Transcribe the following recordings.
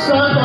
सदा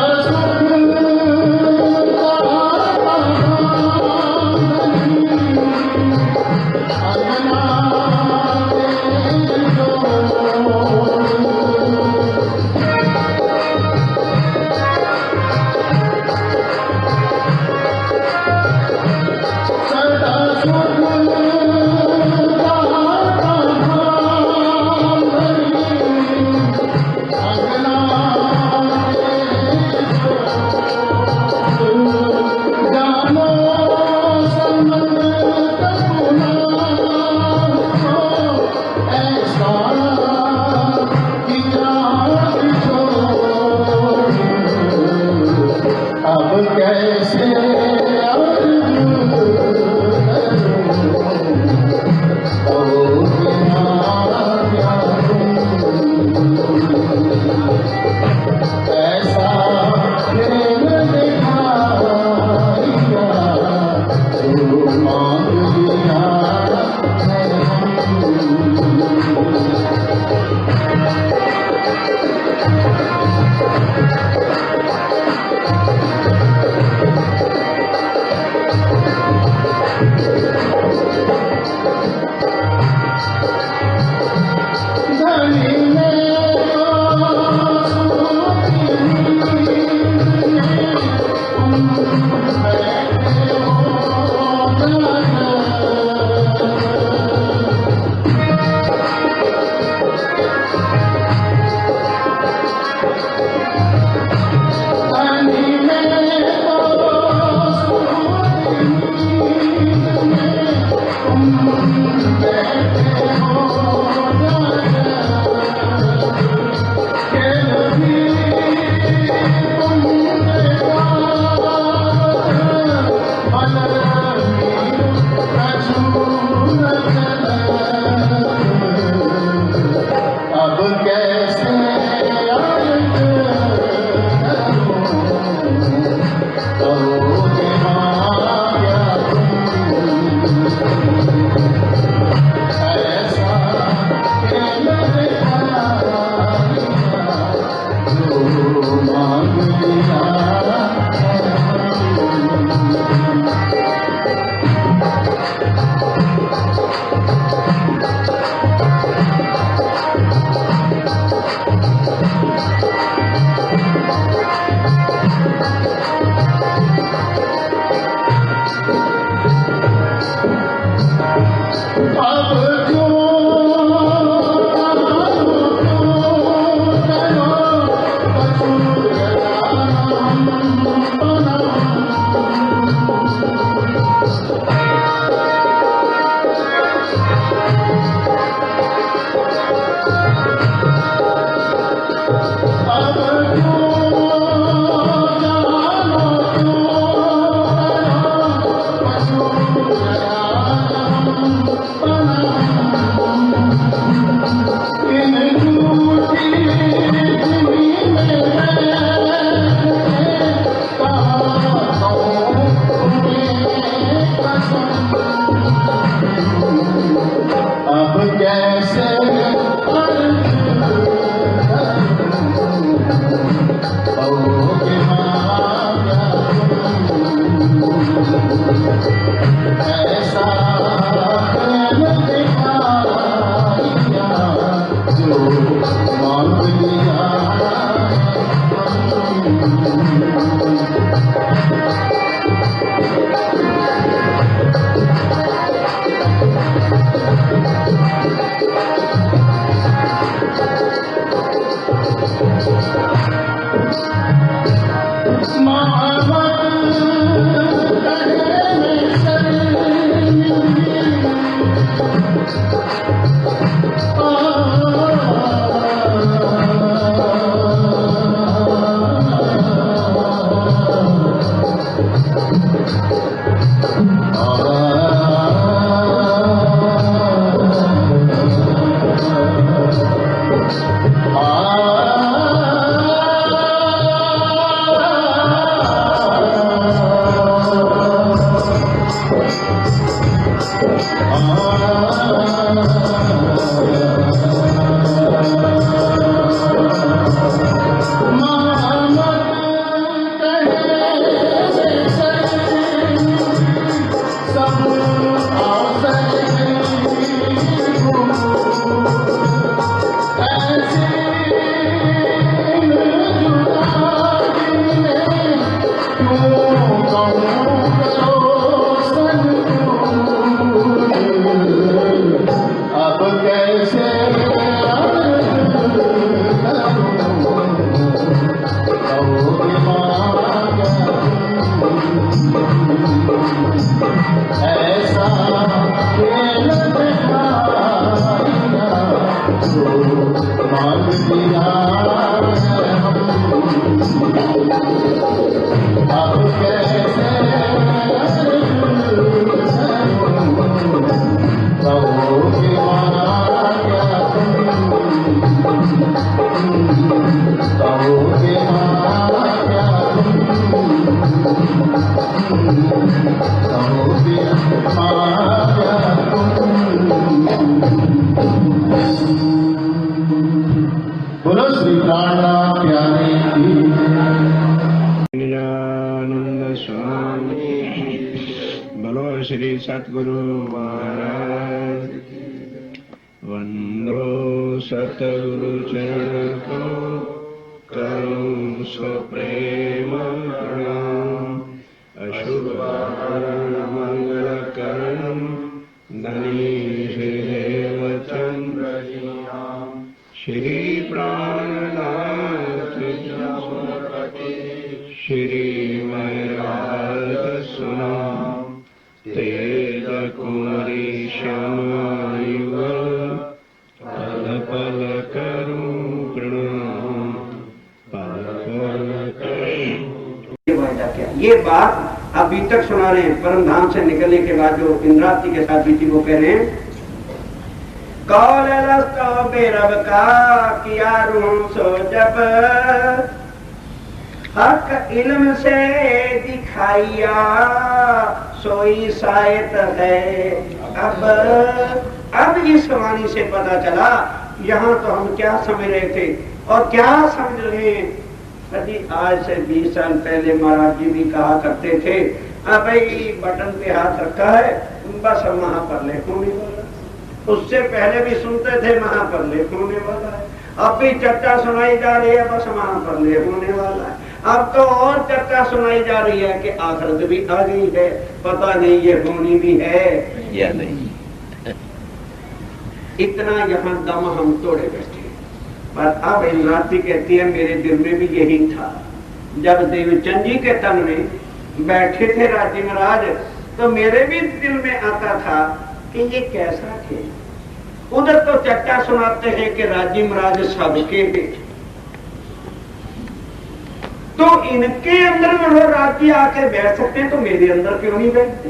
कहोगे श्री सतगुरु महाराज। वंदो सतगुरु चरण को करूं सो प्रेम प्रणाम। अशुभ मंगल करण धनी श्रीदेव चंद्र श्री प्राणनाथ श्री महराज सुना तेज कुमारी श्यामायुगल पल पल करूं प्रणाम पल पल करूं। ये बात अभी तक सुना रहे हैं। परम धाम से निकलने के बाद जो इंद्रावती के साथ बीती वो कह रहे हैं, कौलस्तो बेरब का किया रूम सो जब हक इल्म से दिखाइया सोई शायद है। अब इस वाणी से पता चला यहाँ तो हम क्या समझ रहे थे और क्या समझ रहे हैं। अभी आज से 20 साल पहले महाराज जी भी कहा करते थे, भाई बटन पे हाथ रखा है बस महाप्रलय होने वाला। उससे पहले भी सुनते थे महाप्रलय होने वाला है। अब भी चर्चा सुनाई जा रही है बस महाप्रलय होने वाला है। अब तो और चर्चा सुनाई जा रही है कि आखिरत भी आ गई है, पता नहीं ये होनी भी है या नहीं। इतना यहाँ दम हम तोड़े बैठे। पर अब इंद्रावती कहती है मेरे दिल में भी यही था। जब देवचंद जी के तन में बैठे थे राजी महाराज तो मेरे भी दिल में आता था कि ये कैसा थे। उधर तो चर्चा सुनाते हैं कि राजी महाराज सबके थे, तो इनके अंदर में वो राज्य आके बैठ सकते हैं तो मेरे अंदर क्यों नहीं बैठते।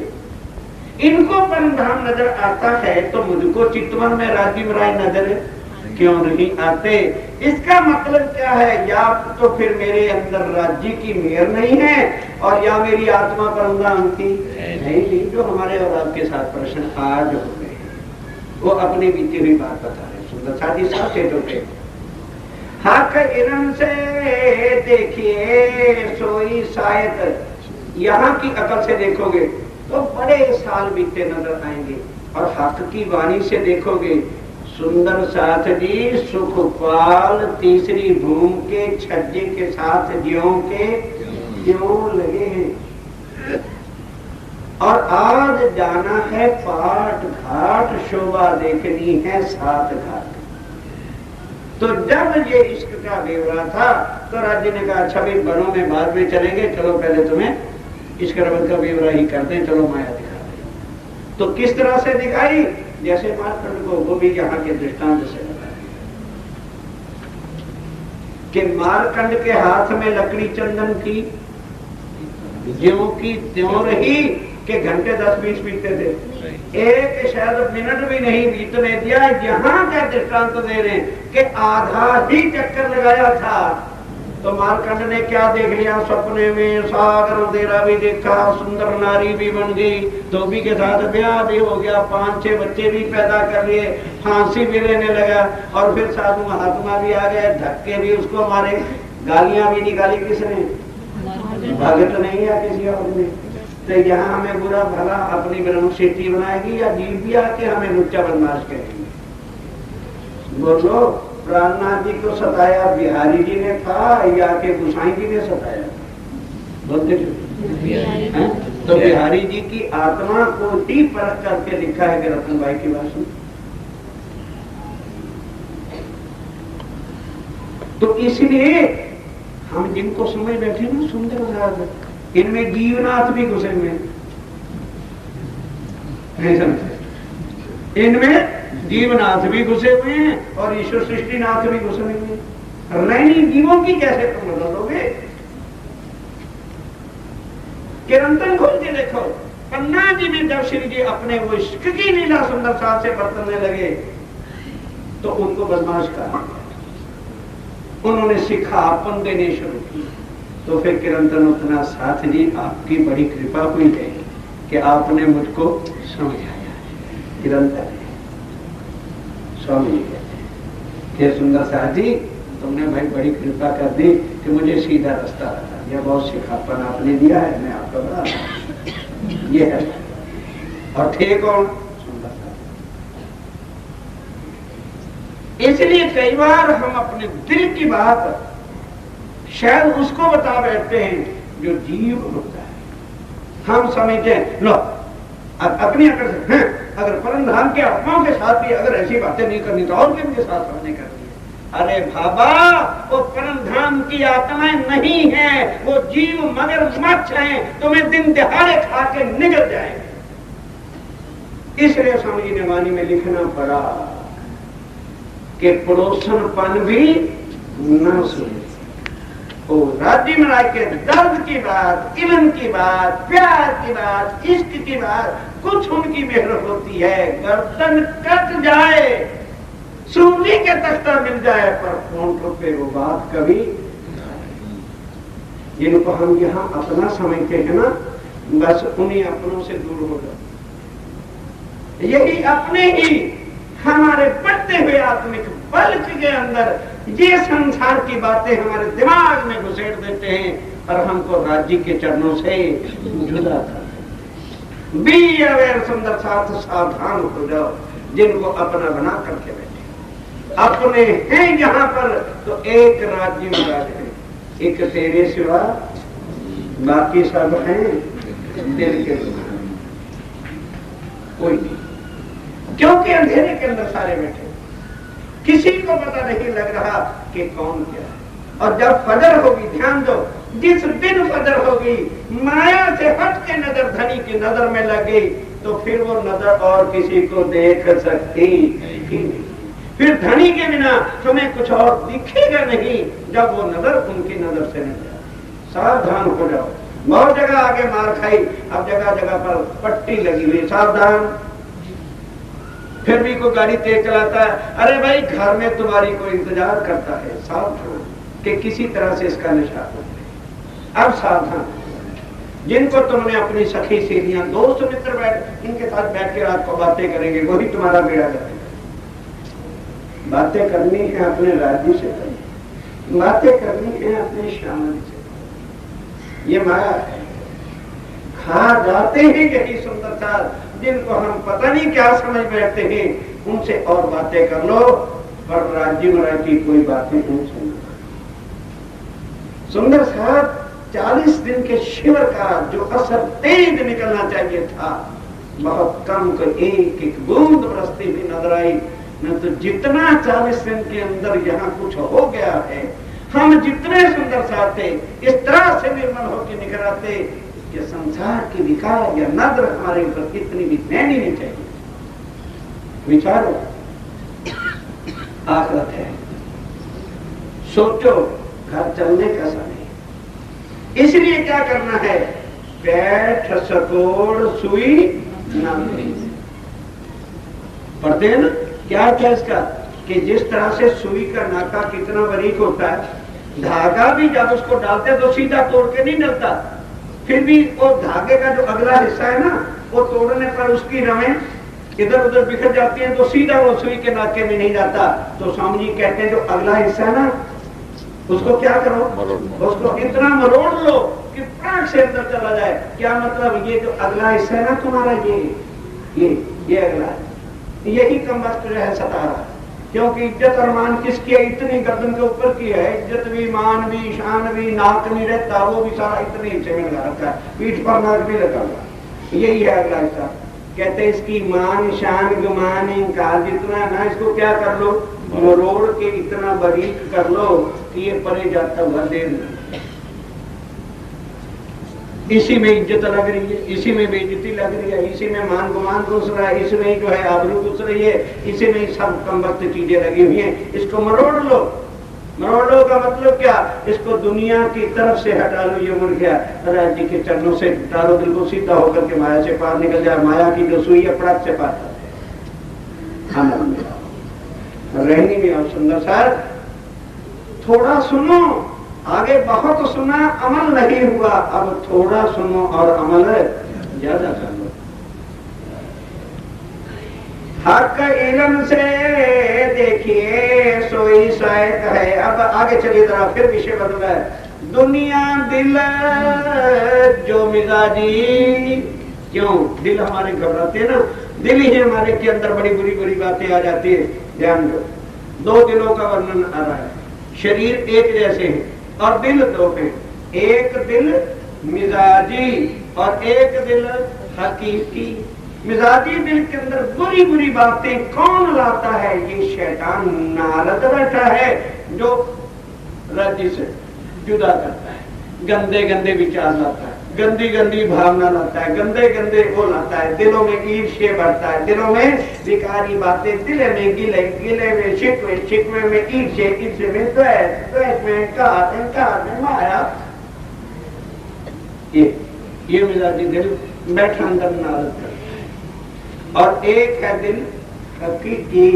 इनको परमधाम नजर आता है तो मुझको चितवन में राजी महाराज नजर क्यों नहीं आते। इसका मतलब क्या है, या तो फिर मेरे अंदर राज्य की मेहर नहीं है और या मेरी आत्मा परमधाम की नहीं। जो हमारे और आपके साथ प्रश्न आज हो गए वो अपनी बीती हुई बात बता रहे। सुंदर साथी साथ थे हक इल्म से देखिए सोई शायद। यहाँ की अकल से देखोगे तो बड़े साल बीते नजर आएंगे और हक की वाणी से देखोगे सुंदर साथ जी सुखपाल तीसरी भूम के छज्जे के साथ ज्यों के ज्यों लगे हैं। और आज जाना है पाट घाट शोभा देखनी है सात घाट। तो जब ये इश्क का बेवरा था तो राज्य ने कहा अच्छा भाई बनों में बाद में चलेंगे, चलो पहले तुम्हें इश्क रबत का बेवरा ही करते हैं, चलो माया दिखा दें। तो किस तरह से दिखाई, जैसे मारकंड को वो भी यहाँ के दृष्टांत से बताया कि मारकंड के हाथ में लकड़ी चंदन की ज्यों की त्यों रही कि घंटे 10-20 बीतते थे, एक शायद मिनट भी नहीं बीतने दिया। यहाँ क्या दृष्टांत दे रहे हैं कि आधा ही चक्कर लगाया था तो मारकंड ने क्या देख लिया, सपने में सागर अंधेरा भी देखा, सुंदर नारी भी बन गई, धोबी के साथ ब्याह भी हो गया, 5-6 बच्चे भी पैदा कर लिए, फांसी भी लेने लगा और फिर साधु महात्मा भी आ गए, धक्के भी उसको मारे, गालियां भी निकाली किसने, भगत नहीं या किसी और ने। तो यहाँ हमें बुरा भला अपनी ब्रह्म सिद्धि बनाएगी या जीव भी आके हमें लुच्चा बदमाश कहेंगे। बोलो प्राणनाथ जी को सताया बिहारी जी ने था या के गुसाई जी ने सताया? बोलते तो बिहारी जी की आत्मा को ही परख करके लिखा है कि रतन भाई की बात सुन। तो इसलिए हम जिनको समझ बैठे ना सुंदर राज, इनमें जीवनाथ भी घुसे हुए, इनमें जीवनाथ भी घुसे हुए हैं और ईश्वर सृष्टिनाथ भी घुसे हुए हैं। रैनी जीवों की कैसे तुम बदलोगे? किरंतन खोल के देखो, पन्ना जी में जब श्री जी अपने वो इश्क की लीला सुंदर साथ से बरतने लगे तो उनको बदमाश कहा, उन्होंने सिखापन देने शुरू की। तो फिर किरंतन उतना साथ जी आपकी बड़ी कृपा हुई है कि आपने मुझको समझाया। किरंतन स्वामी कहते सुंदर साथी तुमने भाई बड़ी कृपा कर दी कि मुझे सीधा रास्ता बता दिया, बहुत सिखापन आपने दिया है, मैं आपका बड़ा ये है। और थे कौन? इसलिए कई बार हम अपने दिल की बात शायद उसको बता बैठते हैं जो जीव होता है। हम समझते हैं लो अपनी अकड़ से अगर परम धाम के आत्माओं के साथ भी अगर ऐसी बातें नहीं करनी तो और किनके साथ हमने करनी है? अरे बाबा, वो परम धाम की आत्माएं नहीं है, वो जीव मगरमच्छ हैं, तुम्हें दिन दिहाड़े खा के निगल जाएंगे। इसलिए स्वामी जी ने वाणी में लिखना पड़ा कि पड़ोसनपन भी न सुने। ओ राज्य में आके दर्द की बात, इल्म की बात, प्यार की बात, इश्क की बात, कुछ उनकी मेहर होती है, गर्दन कट जाए, सूली के तख्ता मिल जाए, पर होंठों पे वो बात कभी, जिनको हम यहाँ अपना समझते हैं ना, बस उन्हीं अपनों से दूर हो जाओ। यही अपने ही हमारे बढ़ते हुए आत्मिक बल्क के अंदर ये संसार की बातें हमारे दिमाग में घुसेड़ देते हैं और हमको राज्य के चरणों से जुदा कर। बी अवेयर सुंदर साथ, सावधान हो जाओ, जिनको अपना बना करके बैठे अपने हैं यहाँ पर, तो एक राज्य में है, एक तेरे सिवा बाकी सब हैं दिल के कोई नहीं, क्योंकि अंधेरे के अंदर सारे बैठे, किसी को पता नहीं लग रहा कि कौन क्या है। और जब फजर होगी, ध्यान दो, जिस दिन फजर होगी, माया से हट के नजर धनी की नजर में लग गई, तो फिर वो नजर और किसी को देख सकती ही नहीं। फिर धनी के बिना तुम्हें कुछ और दिखेगा नहीं, जब वो नजर उनकी नजर से नहीं जाए। सावधान हो जाओ। बहुत जगह आगे मार खाई, अब जगह जगह पर पट्टी लगी हुई, सावधान। फिर भी कोई गाड़ी तेज चलाता है, अरे भाई घर में तुम्हारी कोई इंतजार करता है, सावधान कि किसी तरह से इसका नशा हो। अब सावधान, जिनको तुमने अपनी सखी सहेलियां, दोस्त मित्र बैठ, इनके साथ बैठ के रात को बातें करेंगे, वही तुम्हारा बेड़ा करेंगे। बातें करनी है अपने राज्य से, बातें करनी है अपने श्यामल से। ये माया है, खा जाते हैं यही सुंदरता, जिनको हम पता नहीं क्या समझ बैठते हैं, उनसे और बातें कर लो, पर राज्य में की कोई बातें नहीं सुनो। सुंदर साहब 40 दिन के शिविर का जो असर तेज निकलना चाहिए था, बहुत कम को एक एक बूंद बरसती हुई नजर आई। न तो जितना 40 दिन के अंदर यहाँ कुछ हो गया है, हम जितने सुंदर साथ थे, इस तरह से निर्मल होकर निकल आते कि संसार की विकार या नजर हमारे ऊपर कितनी भी नैनी नहीं चाहिए। विचारो, आखिरत है, सोचो, घर चलने का समय। इसलिए क्या करना है, बैठ सकोड़ सुई ना पढ़ते हैं ना, क्या है इसका, कि जिस तरह से सुई का नाका कितना बारीक होता है, धागा भी जब उसको डालते तो सीधा तोड़ के नहीं डलता, फिर भी वो धागे का जो अगला हिस्सा है ना, वो तोड़ने पर उसकी रमें इधर उधर बिखर जाती हैं, तो सीधा वो सुई के नाके में नहीं जाता। तो स्वामी जी कहते हैं जो अगला हिस्सा है ना, उसको क्या करो, उसको इतना मरोड़ लो कि प्राण से अंदर चला जाए। क्या मतलब, ये जो अगला हिस्सा है ना तुम्हारा, ये अगला है, यही कम वक्त जो है सता रहा है। क्योंकि इज्जत और मान किसकी है, इतनी गर्दन के ऊपर की है, इज्जत भी, मान भी, शान भी, नाक नहीं रहता, वो भी सारा इतने हिस्से में लगा रखा है, पीठ पर नाक नहीं लगा हुआ। यही है अगला हिस्सा। कहते इसकी मान, शान, गुमान, इनकार जितना ना, इसको क्या कर लो, मरोड़ के इतना बारीक कर लो कि ये परे जाता हुआ देर। इसी में इज्जत लग रही है, इसी में बेइज्जती लग रही है, इसी में मान गुमान घुस रहा है, इसमें जो है आबरू घुस रही है, इसी में सब कम वक्त चीजें लगी हुई हैं। इसको मरोड़ लो। मरोड़ लो का मतलब क्या, इसको दुनिया की तरफ से हटा लो, ये मुड़ गया, राज्य के चरणों से डालो, बिल्कुल सीधा होकर के माया से पार निकल जाए। माया की जो सुई है पड़क से पार रहनी में। और सुंदर सर थोड़ा सुनो, आगे बहुत सुना, अमल नहीं हुआ, अब थोड़ा सुनो और अमल ज्यादा कर लो। हक इल्म से देखिए सोई शायद है। अब आगे चलिए जरा, फिर विषय बदल है। दुनिया दिल जो मिजाजी क्यों? दिल हमारे घबराते हैं ना, दिल ही हमारे के अंदर बड़ी बुरी बुरी बातें आ जाती है। ध्यान दो, दो दिलों का वर्णन आ रहा है। शरीर एक जैसे हैं और दिल दो हैं। एक दिल मिजाजी और एक दिल हकीकी। मिजाजी दिल के अंदर बुरी बुरी बातें कौन लाता है? ये शैतान नारद बैठा है जो राज्य से जुदा करता है, गंदे गंदे विचार लाता है, गंदी गंदी भावना लाता है, गंदे गंदे वो लाता है, दिलों में ईर्ष्या बढ़ता है, दिलों में विकारी बातें, दिले में गिले, गिले में शिकवे, शिकवे में ईर्ष्या, ईर्ष्या में द्वेष, द्वेष में कार में माया। ये मिजाजी दिल बैठा अंदर नारद करता है। और एक है दिल हकीकी,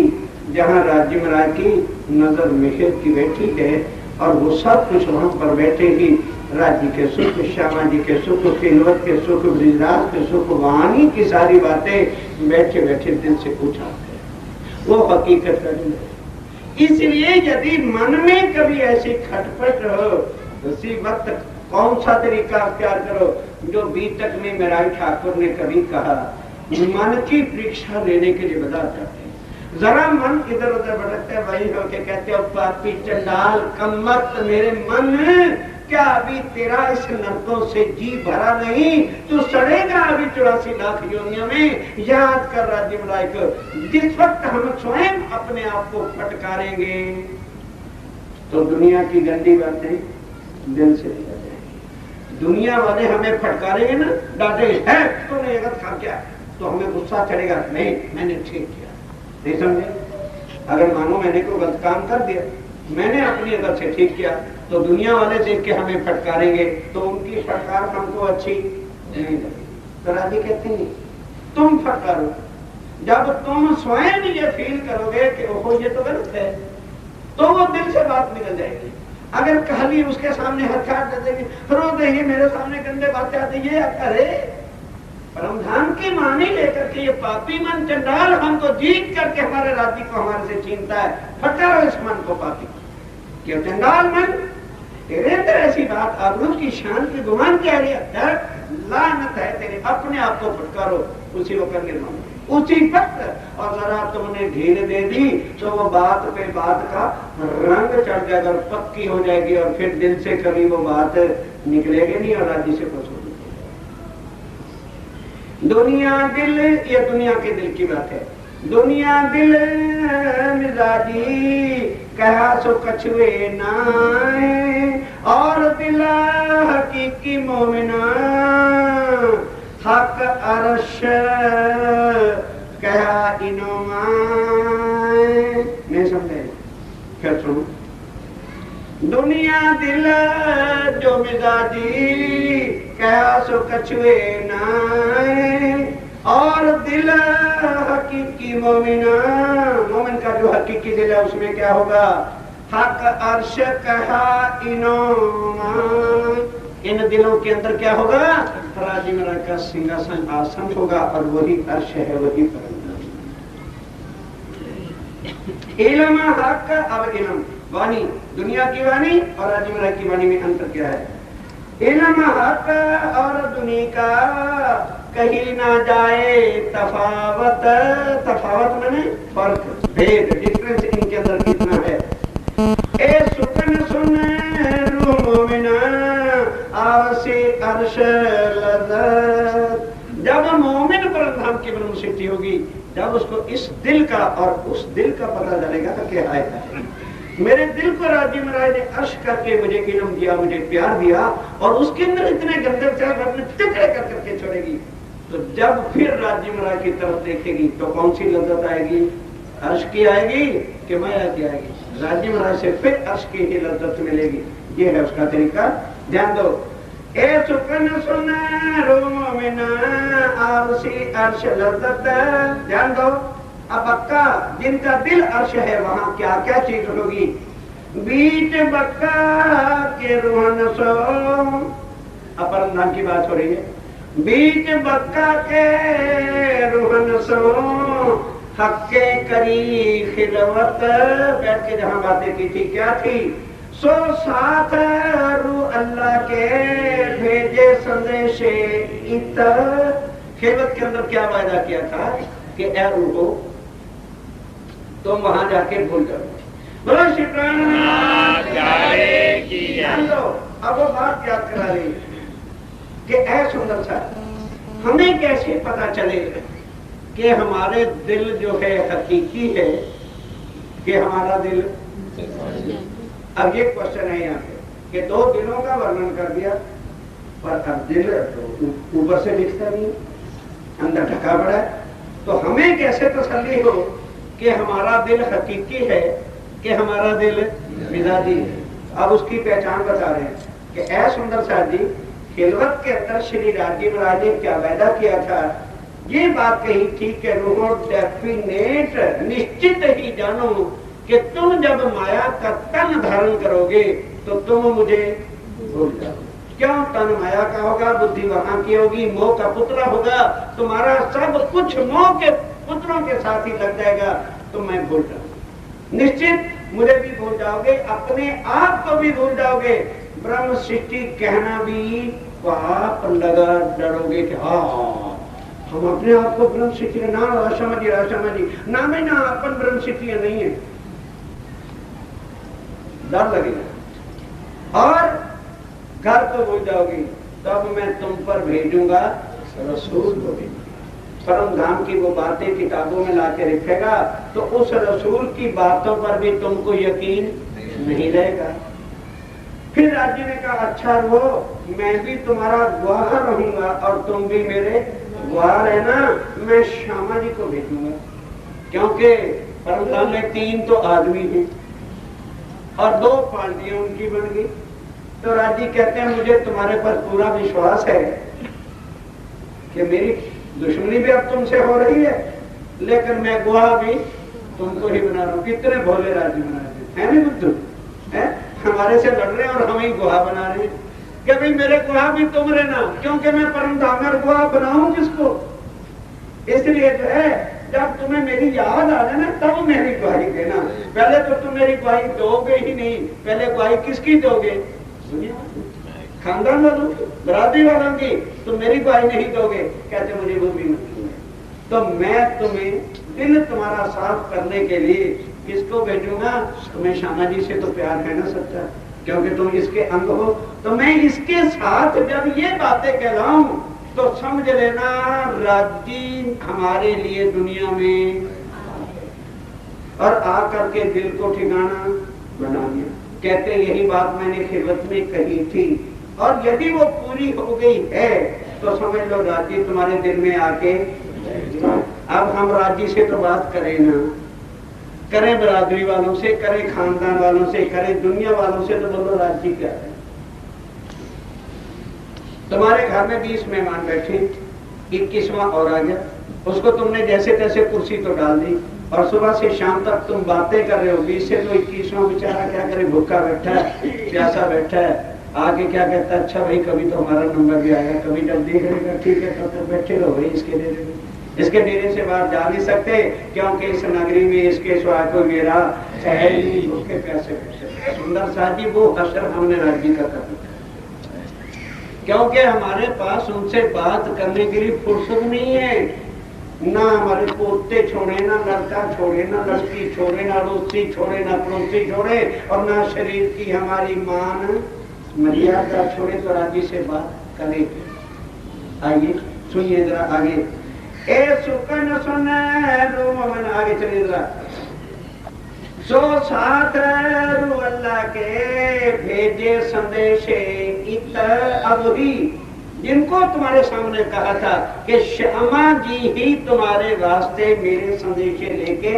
जहाँ राज्य महाराज की नजर मेहर की बैठी है और वो सब कुछ वहां पर बैठे ही राज्य के सुख, श्यामा जी के सुख, खिलवत के सुख, ब्रिजराज के सुख, वाणी की सारी बातें बैठे बैठे दिल से पूछाते हैं। वो हकीकत का दिल है। इसलिए यदि मन में कभी ऐसी खटपट हो, उसी वक्त कौन सा तरीका अख्तियार करो जो बीतक में मेराई ठाकुर ने कभी कहा, मन की परीक्षा लेने के लिए बता जाते हैं। जरा मन इधर उधर भटकते हैं, वही होके कहते हो पापी चंडाल कम्मत मेरे मन, क्या अभी तेरा इस नरकों से जी भरा नहीं? तू सड़ेगा अभी 84 लाख योनियों में। याद कर राज्य महाराज को, जिस वक्त हम स्वयं अपने आप को फटकारेंगे तो दुनिया की गंदी बातें दिल से निकल जाएंगी। दुनिया वाले हमें फटकारेंगे ना, डांटे है तो नहीं गलत खा क्या, तो हमें गुस्सा चढ़ेगा, नहीं मैंने ठीक किया, नहीं समझे? अगर मानो मैंने कोई गलत काम कर दिया, मैंने अपनी अदर से ठीक किया, तो दुनिया वाले देख के हमें फटकारेंगे, तो उनकी फटकार हमको अच्छी नहीं लगी। तो राजी कहते हैं तुम फटकारो, जब तुम स्वयं ये फील करोगे कि ओहो ये तो गलत है, तो वो दिल से बात निकल जाएगी। अगर खाली उसके सामने हथियार दे देंगे, रो दे मेरे सामने गंदे बातें आते, ये अरे परमधाम की मानी लेकर के ये पापी मन चंडाल हमको जीत करके हमारे राज्य को हमारे से छीनता है, फटकारो इस मन को पापी। क्यों चंडाल मन, तेरे अंदर ऐसी बात, आबरू की शान की गुमान क्या है, लानत है तेरे, अपने आप को फटकारो, उसी वक्त निर्माण उसी वक्त। और जरा तुमने ढील दे दी तो वो बात पे बात का रंग चढ़ जाएगा और पक्की हो जाएगी, और फिर दिल से कभी वो बात निकलेगी नहीं और राज्य से कुछ। दुनिया दिल, ये दुनिया के दिल की बात है। दुनिया दिल मिजाजी कहा सो कछुए नाए, और दिल हकीकी मोमिना हक अरश कहा इनो माए। नहीं समझे? फिर सुनो, दुनिया दिल जो मिजाजी कहा सो कछुए नाए, और दिल हकीकी मोमिना, मोमिन का जो हकीकी दिल है उसमें क्या होगा, हक अर्श कहा इनो माए। इन दिलों के अंदर क्या होगा, राजी महाराज का सिंहासन आसन होगा, और वही अर्श है, वही परम। इल्म हक, अब इल्म वाणी, दुनिया की वाणी और राजी महाराज की वाणी में अंतर क्या है? इल्म हक और दुनिया का कहीं ना जाए तफावत, तफावत माने फर्क, भेद, डिफरेंस इनके अंदर कितना है। ए सुकन सुन रूह मोमिना आवसी अर्श लज़्ज़त। जब मोमिन पर धाम की ब्रह्मसिद्धि होगी, जब उसको इस दिल का और उस दिल का पता चलेगा तो क्या आएगा। मेरे दिल को राज्य महाराज ने अर्श करके मुझे इल्म दिया, मुझे प्यार दिया, और उसके अंदर इतने गंदे विचार अपने टुकड़े कर करके छोड़ेगी, तो जब फिर राज्य महाराज की तरफ देखेगी तो कौन सी लज्जत आएगी? अर्श की आएगी कि माया की आएगी? राज्य महाराज से फिर अर्श की ही लज्जत मिलेगी। ये है उसका तरीका, ध्यान दो। ए सुकन सुन रोमिना आवसी अर्श लज्जत, ध्यान दो। अब बक्का जिनका दिल अर्श है वहां क्या क्या चीज होगी? बीच बक्का के रूहन सो, अपर नाम की बात हो रही है। बीच बक्का के रूहन सो हक्के करी खिलवत, बैठ के जहां बातें की थी क्या थी? सो साथ रू अल्लाह के भेजे संदेशे इत खेवत के अंदर क्या वायदा किया था कि ए रूहो तुम वहां जाके भूल जाओ। बोलो श्री कृष्ण की जय। अब वो बात याद करा रही कि ऐ सुंदर सा हमें कैसे पता चले कि हमारे दिल जो है हकीकी है कि हमारा दिल। अब ये क्वेश्चन है यहाँ पे कि दो दिलों का वर्णन कर दिया पर अब दिल तो ऊपर से दिखता नहीं, अंदर ढका पड़ा है। तो हमें कैसे तसल्ली हो कि हमारा दिल हकीकी है कि हमारा दिल मिजाजी है। अब उसकी पहचान बता रहे हैं कि ऐ सुंदर साथ जी खिलवत के अंदर श्री राजी महाराज ने क्या वायदा किया था, ये बात कही थी कि रूहो डेफिनेट निश्चित ही जानो कि तुम जब माया का तन धारण करोगे तो तुम मुझे भूल जाओगे। क्यों? तन माया का होगा, बुद्धि वहां की होगी, मोह का पुतला होगा, तुम्हारा सब कुछ मोह के पुतलों के साथ ही लग जाएगा, तो मैं भूल जाऊंगा। निश्चित मुझे भी भूल जाओगे, अपने आप को भी भूल जाओगे। ब्रह्म सृष्टि कहना भी पाप लगा डरोगे कि हाँ हम अपने आप को ब्रह्म सृष्टि ना समझिए ना में ना अपन ब्रह्म सृष्टि नहीं है, डर लगेगा। और घर को भूल जाओगी, तब मैं तुम पर भेजूंगा रसूल को भी। परम धाम की वो बातें किताबों में लाके रखेगा तो उस रसूल की बातों पर भी तुमको यकीन नहीं रहेगा। फिर राज्य ने कहा अच्छा वो मैं भी तुम्हारा गवाह रहूंगा और तुम भी मेरे गवाह रहना। मैं श्यामा जी को भेजूंगा क्योंकि परम धाम में 3 तो आदमी हैं और 2 पार्टियां उनकी बन गई। तो राजी कहते हैं मुझे तुम्हारे पर पूरा विश्वास है कि मेरी दुश्मनी भी अब तुमसे हो रही है लेकिन मैं गवाह भी तुमको ही बना रहा हूं। कितने भोले राज्य बना है नहीं बुद्धू है, हमारे से लड़ रहे और हमें गवाह बना रहे कि भाई मेरे गवाह भी तुम रहना क्योंकि मैं परम धाम में गवाह बनाऊं किसको। इसलिए जो है जब तुम्हें मेरी याद आ जाए ना तब मेरी गवाही देना। पहले तो तुम मेरी गवाही दोगे ही नहीं, पहले गवाही किसकी दोगे? खानदान वालों की, बरादरी वालों की। तुम मेरी गवाही नहीं दोगे, कहते मुझे वो भी नहीं। तो मैं तुम्हें दिल तुम्हारा साफ करने के लिए किसको भेजूंगा? तुम्हें श्यामा जी से तो प्यार है ना सच्चा, क्योंकि तुम इसके अंग हो। तो मैं इसके साथ जब ये बातें कहलाऊं तो समझ लेना राज्य हमारे लिए दुनिया में और आकर के दिल को ठिकाना बना दिया। कहते यही बात मैंने खिलवत में कही थी और यदि वो पूरी हो गई है तो समझ लो राज्य तुम्हारे दिल में आके। अब हम राज्य से तो बात करें ना, करें बरादरी वालों से, करें खानदान वालों से, करें दुनिया वालों से, तो बोलो राज्य क्या है। तुम्हारे घर में 20 मेहमान बैठे, 21वां और आ गया, उसको तुमने जैसे तैसे कुर्सी तो डाल दी और सुबह से शाम तक तुम बातें कर रहे हो। 20 से तो 21वां बेचारा क्या करे, भूखा बैठा है, प्यासा बैठा है, आगे क्या कहता है अच्छा भाई कभी तो हमारा नंबर भी आएगा, कभी जब देख लेगा ठीक है तब तक बैठे रहो भाई इसके डेरे में। इसके डेरे से बाहर जा नहीं सकते क्योंकि इस नगरी में इसके सिवा कोई मेरा है नहीं, भूखे प्यासे बैठे। सुंदर साहब जी वो हशर हमने राज्य का कर क्योंकि हमारे पास उनसे बात करने के लिए फुर्सत नहीं है। ना हमारे पोते छोड़े, ना लड़का छोड़े, ना लड़की छोड़े, ना रोटी छोड़े, ना पड़ोसी छोड़े और ना शरीर की हमारी मान मर्यादा छोड़े तो राजी से बात करें। आइए सुनिए जरा आगे। ए सुकन सुने मन आगे चलिए जरा। सो साथ रू अल्लाह के भेजे संदेशे इत अबही, जिनको तुम्हारे सामने कहा था कि श्यामा जी ही तुम्हारे वास्ते मेरे संदेशे लेके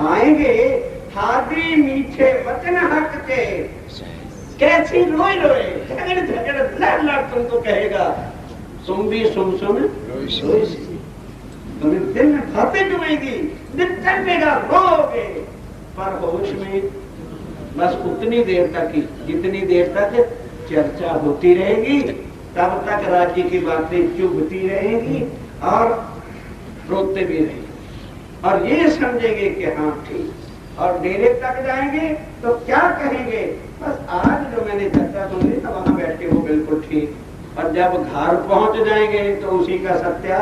आएंगे। हादी मीठे वचन हक थे, कैसी रोए रोए झगड़ झगड़ लड़ लड़ तुमको कहेगा, सुन भी सुन रोए तुम्हें दिल में भापे डूबेगी, दिल चलेगा, रोगे पर होश में बस उतनी देर तक ही जितनी देर तक चर्चा होती रहेगी, तब तक राज्य की बातें चुभती रहेंगी और रोते भी रहेंगे और ये समझेंगे कि हाँ ठीक। और डेरे तक जाएंगे तो क्या कहेंगे, बस आज जो मैंने चर्चा सुनी था वहां बैठ के वो बिल्कुल ठीक। और जब घर पहुंच जाएंगे तो उसी का सत्या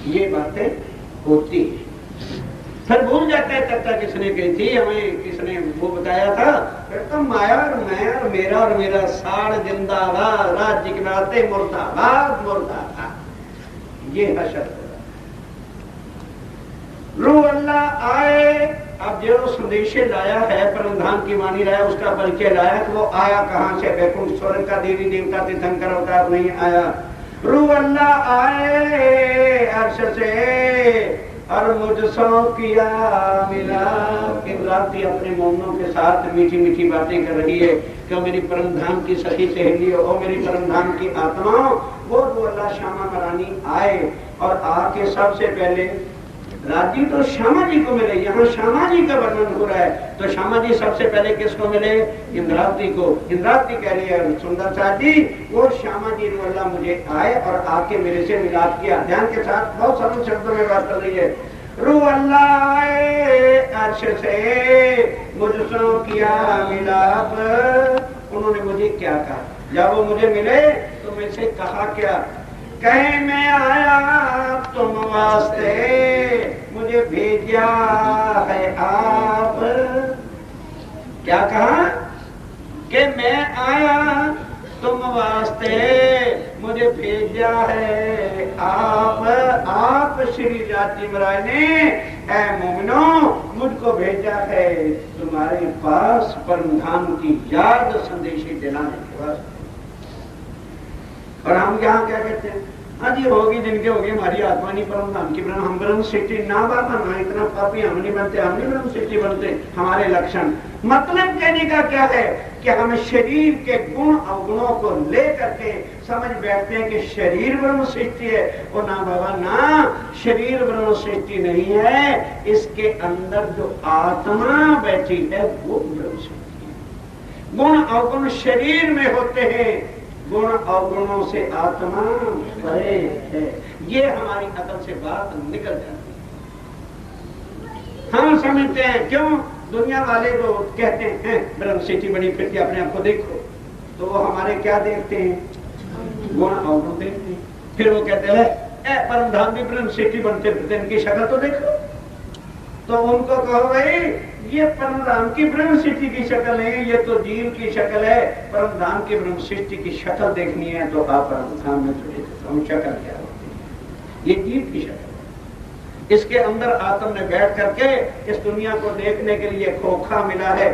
ये बातें होती है। फिर भूल जाते हैं चर्चा किसने कही थी, हमें किसने वो बताया था। फिर तो माया और मैं और मेरा साड़ जिंदाबाद, राज्य की बातें मुर्दाबाद मुर्दाबाद। ये हशर रू अल्लाह आए। अब जो संदेशे लाया है, परमधाम की वाणी लाया, उसका परिचय लाया, तो वो आया कहां से? वैकुंठ स्वर्ग का देवी देवता तीर्थंकर अवतार नहीं आया। रू अल्लाह आए अर्श से और मुझसो किया मिलाप। इंद्रावती अपने मोमनों के साथ मीठी मीठी बातें कर रही है कि मेरी परमधाम की सखी सहेली और मेरी परमधाम की आत्मा। वो अल्लाह श्यामा महारानी आए और आके सबसे पहले राज्य तो श्यामा जी को मिले। यहाँ श्यामा जी का वर्णन हो रहा है, तो श्यामा जी सबसे पहले किसको मिले? इंद्रावती को। इंद्रावती कह रही है सुंदर साथ जी, वो श्यामा जी अल्लाह मुझे आए और आके मेरे से मिलाप किया। ध्यान के साथ बहुत सरल शब्दों में बात कर रही है। रू अल्लाह आए अर्श से मुझसे किया मिलाप। उन्होंने मुझे क्या कहा? जब वो मुझे मिले तो मुझसे कहा क्या? कहे मैं आया तुम वास्ते, मुझे भेजा है आप। क्या कहा? कि मैं आया तुम वास्ते, मुझे भेजा है आप श्री जाति महाराज ने। ऐ मोमिनो, मुझको भेजा है तुम्हारे पास परमधाम की याद संदेश दिलाने के वास्ते। और हम यहाँ क्या कहते हैं? हाँ जी होगी जिनके होगी, हमारी आत्मा नहीं परमधाम की ब्रह्म, हम ब्रह्म सृष्टि ना बाबा ना, इतना पापी हम नहीं बनते, हम नहीं ब्रह्म सृष्टि बनते। हमारे लक्षण मतलब कहने का क्या है कि हम शरीर के गुण अवगुणों को लेकर के समझ बैठते हैं कि शरीर ब्रह्म सृष्टि है। और ना बाबा ना, शरीर ब्रह्म सृष्टि नहीं है, इसके अंदर जो आत्मा बैठी है वो ब्रह्म सृष्टि है। गुण अवगुण शरीर में होते हैं, गुण अवगुणों से आत्मा परे है। ये हमारी अकल से बात निकल जाती है। हम समझते हैं, क्यों दुनिया वाले जो कहते हैं ब्रह्म सृष्टि बड़ी फिरती, अपने आप को देखो, तो वो हमारे क्या देखते हैं? गुण अवगुण देखते हैं। फिर वो कहते हैं परमधाम भी ब्रह्म सृष्टि बनते फिरते, इनकी शक्ल तो देखो। तो उनको कहो भाई ये परमधाम की ब्रह्म सृष्टि की शक्ल है, ये तो जीव की शक्ल है। परमधाम की ब्रह्म सृष्टि की शक्ल देखनी है तो आप परमधाम में चले जाओ। शक्ल क्या होती है? ये जीव की शक्ल है। इसके अंदर आत्मा ने बैठ करके इस दुनिया को देखने के लिए खोखा मिला है।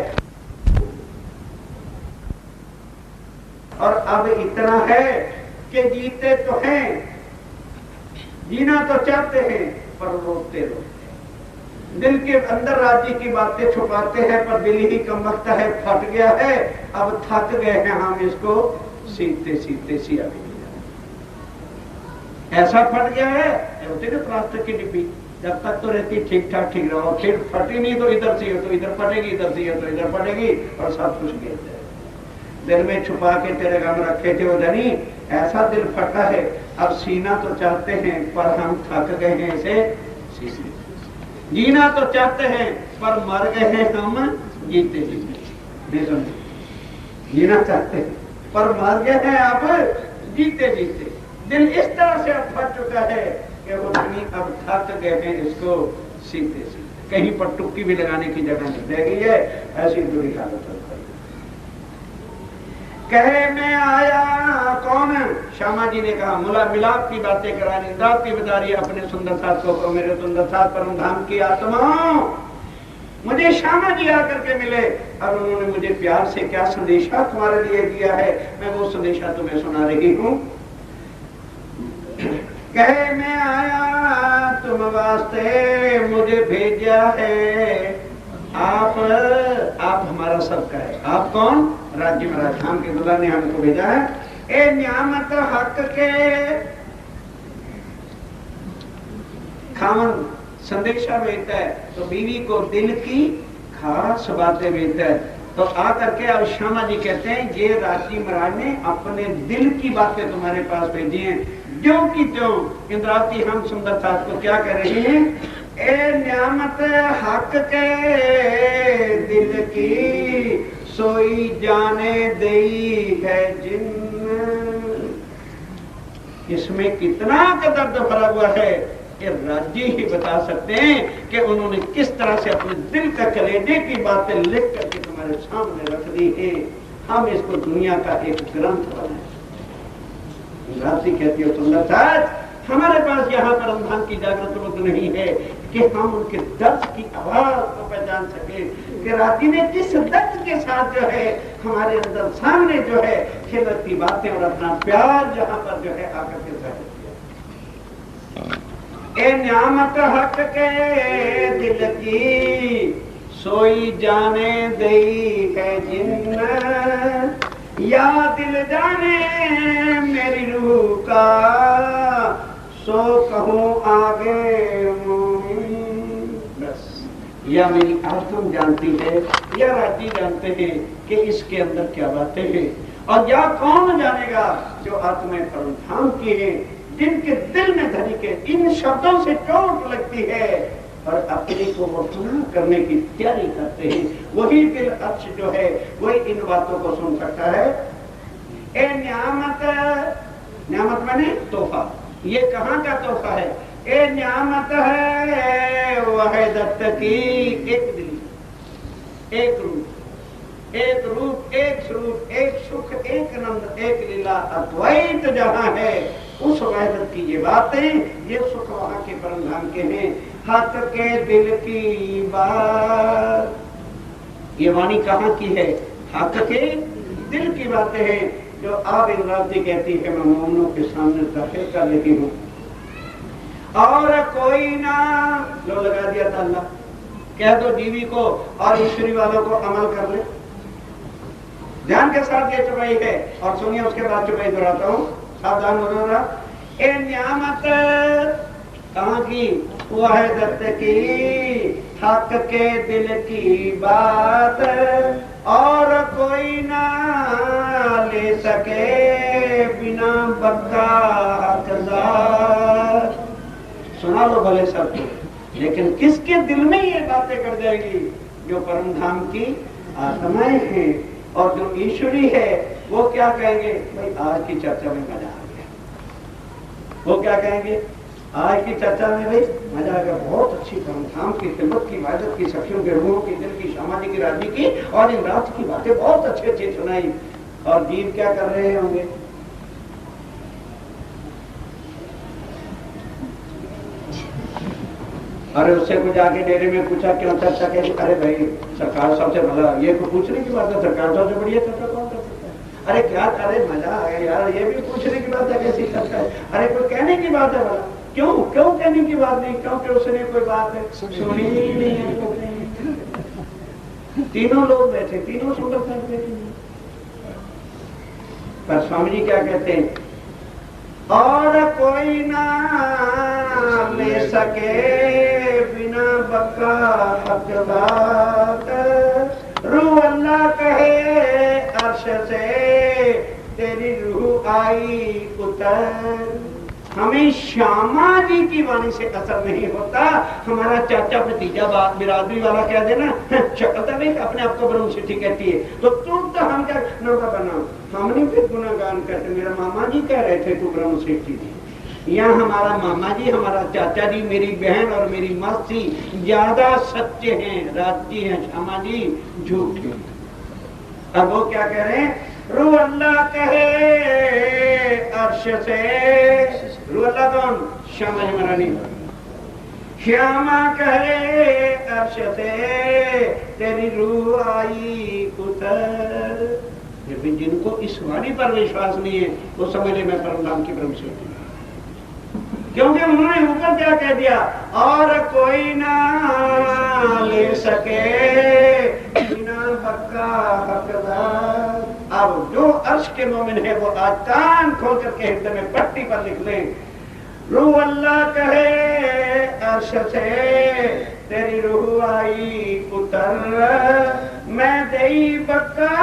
और अब इतना है कि जीते तो हैं, जीना तो चाहते हैं, पर रोते रोते दिल के अंदर राज्य की बातें छुपाते हैं, पर दिल ही कमबख्त है, फट गया है। अब थक गए हैं हम इसको सीखते सीखते सिया ऐसा फट गया है। होती ना प्लास्टिक की डिब्बी, जब तक तो रहती ठीक ठाक ठीक रहो, फिर फटी नहीं तो इधर से हो तो इधर फटेगी, इधर से हो तो इधर फटेगी, और सब कुछ गिर जाए। दिल में छुपा के तेरे गम रखे थे वो धनी, ऐसा दिल फटा है। अब सीना तो चाहते हैं पर हम थक गए हैं इसे। जीना तो चाहते हैं पर मर गए हैं हम जीते जीते। जीना चाहते हैं पर मर गए हैं अब जीते जीते। दिल इस तरह से अब फट चुका है कि वो धनी अब थक गए हैं इसको सीते सीते। कहीं पर टुक्की भी लगाने की जगह नहीं रह गई है, ऐसी बुरी हालत है। कहे मैं आया कौन? श्यामा जी ने कहा मुला मिलाप की बातें करा रही, इंद्रावती बता रही है अपने सुंदर साथ को, मेरे सुंदर साथ परमधाम की आत्मा। मुझे श्यामा जी आकर के मिले और उन्होंने मुझे प्यार से क्या संदेशा तुम्हारे लिए दिया है, मैं वो संदेशा तुम्हें सुना रही हूँ। कहे मैं आया तुम वास्ते, मुझे भेजा है आप हमारा सबका है। आप कौन? राज्य महाराज धाम के दुल्हा ने हमको भेजा है। ए न्यामत हक के खामन संदेशा भेजता है, तो बीवी को दिल की खास बातें भेजता है। तो आकर के अब श्यामा जी कहते हैं ये राज्य महाराज ने अपने दिल की बातें तुम्हारे पास भेजी हैं, जो कि त्यों। इंद्रावती हम सुंदर साथ को क्या कह रही है? ए न्यामत हक के दिल की, सोई जाने दई है जिन। इसमें कितना का दर्द भरा हुआ है ये राज्य ही बता सकते हैं कि उन्होंने किस तरह से अपने दिल का कलेजे की बातें लिख करके तुम्हारे सामने रख दी है। हम इसको दुनिया का एक ग्रंथ बनाए। राशि कहती है सुंदर साथ, हमारे पास यहाँ परमधाम की जागृत बुद्ध नहीं है कि हम उनके दर्द की आवाज को पहचान सके कि राजी ने किस दर्द के साथ जो है हमारे अंदर सामने जो है खिलती बातें और अपना प्यार जहाँ पर जो है आकर के जाहिर किया। ए न्यामत हक के दिल की सोई जाने दई है जिन्न, या दिल जाने मेरी रूह का सो कहूँ आगे मोमिन। बस या मेरी आत्म जानती है या राजी जानते हैं कि इसके अंदर क्या बातें हैं, और या कौन जानेगा जो आत्मा परमधाम की है, जिनके दिल में धनी के इन शब्दों से चोट लगती है और अपने को वो पूरा करने की तैयारी करते हैं। वही दिल अर्श जो है वही इन बातों को सुन सकता है। ए न्यामत, न्यामत माने तोहफा, ये कहाँ का तोहफा है? ए न्यामत है वहदत की एक दिल, एक रूप, एक रूप, एक स्वरूप, एक सुख, एक आनंद, एक लीला, अद्वैत जहाँ है उस वहदत की ये बातें, ये सुख वहाँ के परमधाम के हैं। हक के दिल की बात, ये वाणी कहाँ की है? हक के दिल की बातें हैं जो आप इंद्रावती कहती है मैं मोमनों के सामने जाहिर कर लेती हूँ। और कोई ना लो लगा दिया था अल्लाह, कह दो जीवी को और ईश्वरी वालों को अमल कर ले। ध्यान के साथ ये चुपाई है और सुनिए उसके बाद चुपाई दोहराता हूँ, सावधान हो जाना। ए न्यामत कहाँ की? वहदत की, हक के दिल की बात, और कोई ना ले सके बिना बक्का हकदार। सुना लो भले सब, लेकिन किसके दिल में ये बातें कर जाएगी? जो परमधाम की आत्माएं हैं और जो ईश्वरी है वो क्या कहेंगे? भाई आज की चर्चा में मजा आ गया। वो क्या कहेंगे? आज की चर्चा में भाई मजा आ गया, बहुत अच्छी परमधाम की खिदमत की, इबादत की, सखियों के रूहों की, दिल की, समाधि की, राजी की और इन रात की बातें बहुत अच्छी अच्छी सुनाई। और जीव क्या कर रहे होंगे? अरे उससे कुछ आके डेरे में पूछा क्यों चर्चा कैसी? अरे भाई सरकार सबसे भला, ये तो पूछने की बात है, सरकार सबसे बढ़िया चर्चा कौन कर सकता है? अरे क्या करे, मजा आ गया यार, ये भी पूछने की बात है कैसी चर्चा है? अरे कोई कहने की बात है भला? क्यों क्यों कहने की बात नहीं? क्योंकि उसने कोई बात है सुनी ही नहीं है। तीनों लोग बैठे, तीनों सुंदर बैठे, पर स्वामी जी क्या कहते हैं? और कोई ना ले सके बिना बक्का हक बात, रूह अल्लाह कहे अर्श से तेरी रूह आई उतर। हमें श्यामा जी की वाणी से असर नहीं होता। हमारा चाचा भतीजा बात बिरादरी वाला कह देना शक्ल तो नहीं अपने आप को ब्रह्म सिद्धि कहती है, तो तुम तो हम क्या नौका बनाओ, हम नहीं फिर गुनागान करते। मेरा मामा जी कह रहे थे तू ब्रह्म सिद्धि थी। यहाँ हमारा मामा जी, हमारा चाचा जी, मेरी बहन और मेरी मासी ज्यादा सच्चे हैं, राजी हैं, श्यामा जी झूठे। अब वो क्या कह रहे हैं? रूह अल्लाह कहे अर्श से, रूह अल्लाह कौन? श्यामा जी महारानी। श्यामा कहे अर्श से तेरी रूह आई उतर। लेकिन जिनको इस वाणी पर विश्वास नहीं है वो समझ ले मैं परमधाम की ब्रह्म सिद्धि, क्योंकि उन्होंने ऊपर क्या कह दिया? और कोई ना ले सके बिना बक्का हकदार। अब जो अर्श के मोमिन है वो आज कान खोल करके हृदय में पट्टी पर लिख ले, रूह अल्लाह कहे अर्श से तेरी रूह आई उतर, मैं दई बक्का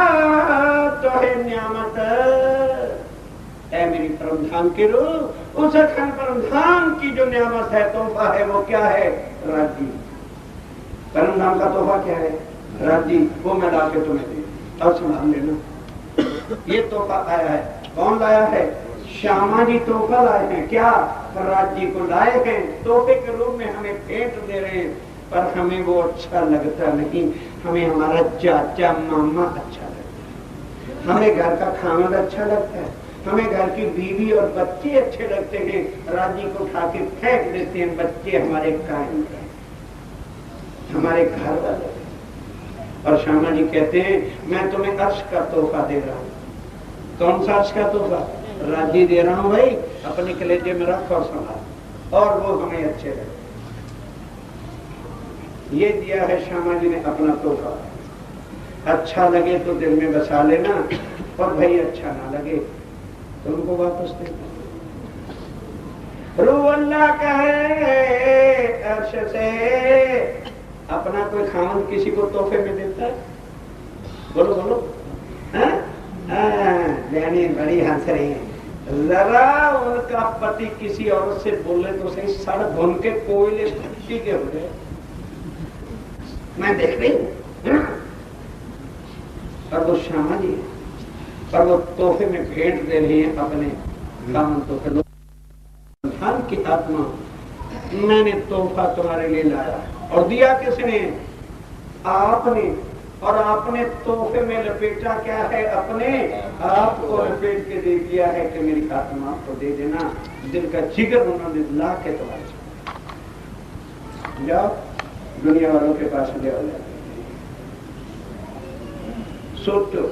तो है न्यामत। ऐ मेरी परमधाम की रूह, उस अखंड परमधाम की जो न्यामत है, तोहफा है, वो क्या है? राजी। परमधाम का तोहफा क्या है? राजी। वो मैं ला के तुम्हें दे और संभाल लेना। ये तोहफा आया है, कौन लाया है? श्यामा जी तोहफा लाए हैं। क्या? राज्य को लाए हैं, तोहफे के रूप में हमें भेंट दे रहे हैं, पर हमें वो अच्छा लगता नहीं। हमें हमारा चाचा मामा अच्छा लगता है, हमें घर का खाना अच्छा लगता है, हमें घर की बीवी और बच्चे अच्छे लगते हैं। राज्य को उठा के फेंक देते हैं। बच्चे हमारे कायम हैं, हमारे घर वाले। और श्यामा जी कहते हैं मैं तुम्हें अर्श का तोहफा दे रहा हूँ। कौन सा अर्श का तोहफा? राज्य दे रहा हूँ भाई, अपने कलेजे में रख और संभाल, और वो हमें अच्छे लगे। ये दिया है श्यामा जी ने अपना तोहफा। अच्छा लगे तो दिल में बसा लेना, और भाई अच्छा ना लगे तो उनको वापस दे दो। रूह अल्लाह कहे अर्श से, अपना कोई खामद किसी को तोहफे में देता है? बोलो बोलो। यानी बड़ी हंस रही है। जरा उनका पति किसी औरत से बोले तो सही, सड़ भुन के कोयले मिट्टी के हो गए। मैं देख रही हूँ। पर वो श्यामा जी, पर वो तोहफे में भेंट दे रही है अपने खामद को। धन की आत्मा, मैंने तोहफा तुम्हारे लिए लाया। और दिया किसने? आपने। और आपने तोहफे में लपेटा क्या है? अपने आप को लपेट के दे दिया है कि मेरी आत्मा को दे देना। दिल का जिगर उन्होंने ला के तुम्हारे जाओ, दुनिया वालों के पास ले आओ। सोचो,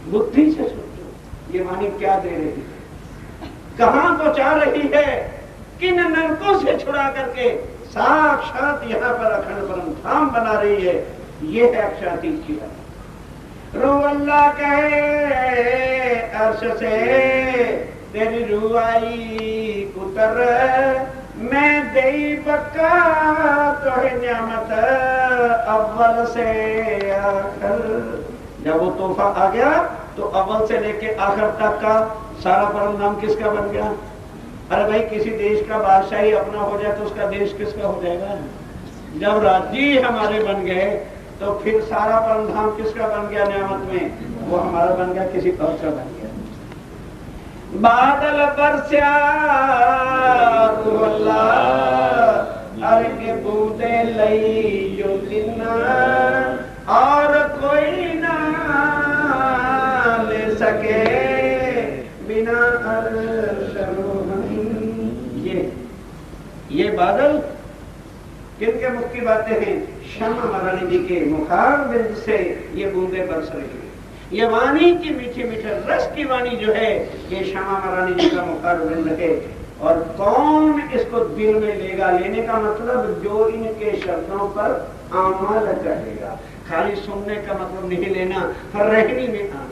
बुद्धि से सोचो, ये वाणी क्या दे रही है, कहां पहुंचा रही है, किन नरकों से छुड़ा करके साक्षात यहाँ पर अखंड परम धाम बना रही है। ये है अक्षातीत की बात। रूह अल्लाह कहे अर्श से, तेरी रूह आई उतर, मैं दई बका तो है नियामत अव्वल से आखिर। जब वो तोहफा आ गया तो अव्वल से लेके आखिर तक का सारा परम नाम किसका बन गया? अरे भाई, किसी देश का बादशाह ही अपना हो जाए तो उसका देश किसका हो जाएगा? जब राज्य हमारे बन गए तो फिर सारा परम धाम किसका बन गया? नियामत में वो हमारा बन गया, किसी और का बन गया। बादल बरसा अरे के बूंदे लई जो लिना, और कोई ना ले सके बिना ये बादल किनके मुख की बातें हैं? श्यामा महारानी जी के मुखारबिंद से ये बूंदे बरस रही है। ये वाणी की मीठी मीठे रस की वाणी जो है, ये श्यामा महारानी जी का मुखारबिंद है। और कौन इसको दिल में लेगा? लेने का मतलब जो इनके शब्दों पर अमल करेगा। खाली सुनने का मतलब नहीं लेना, रहनी में आना,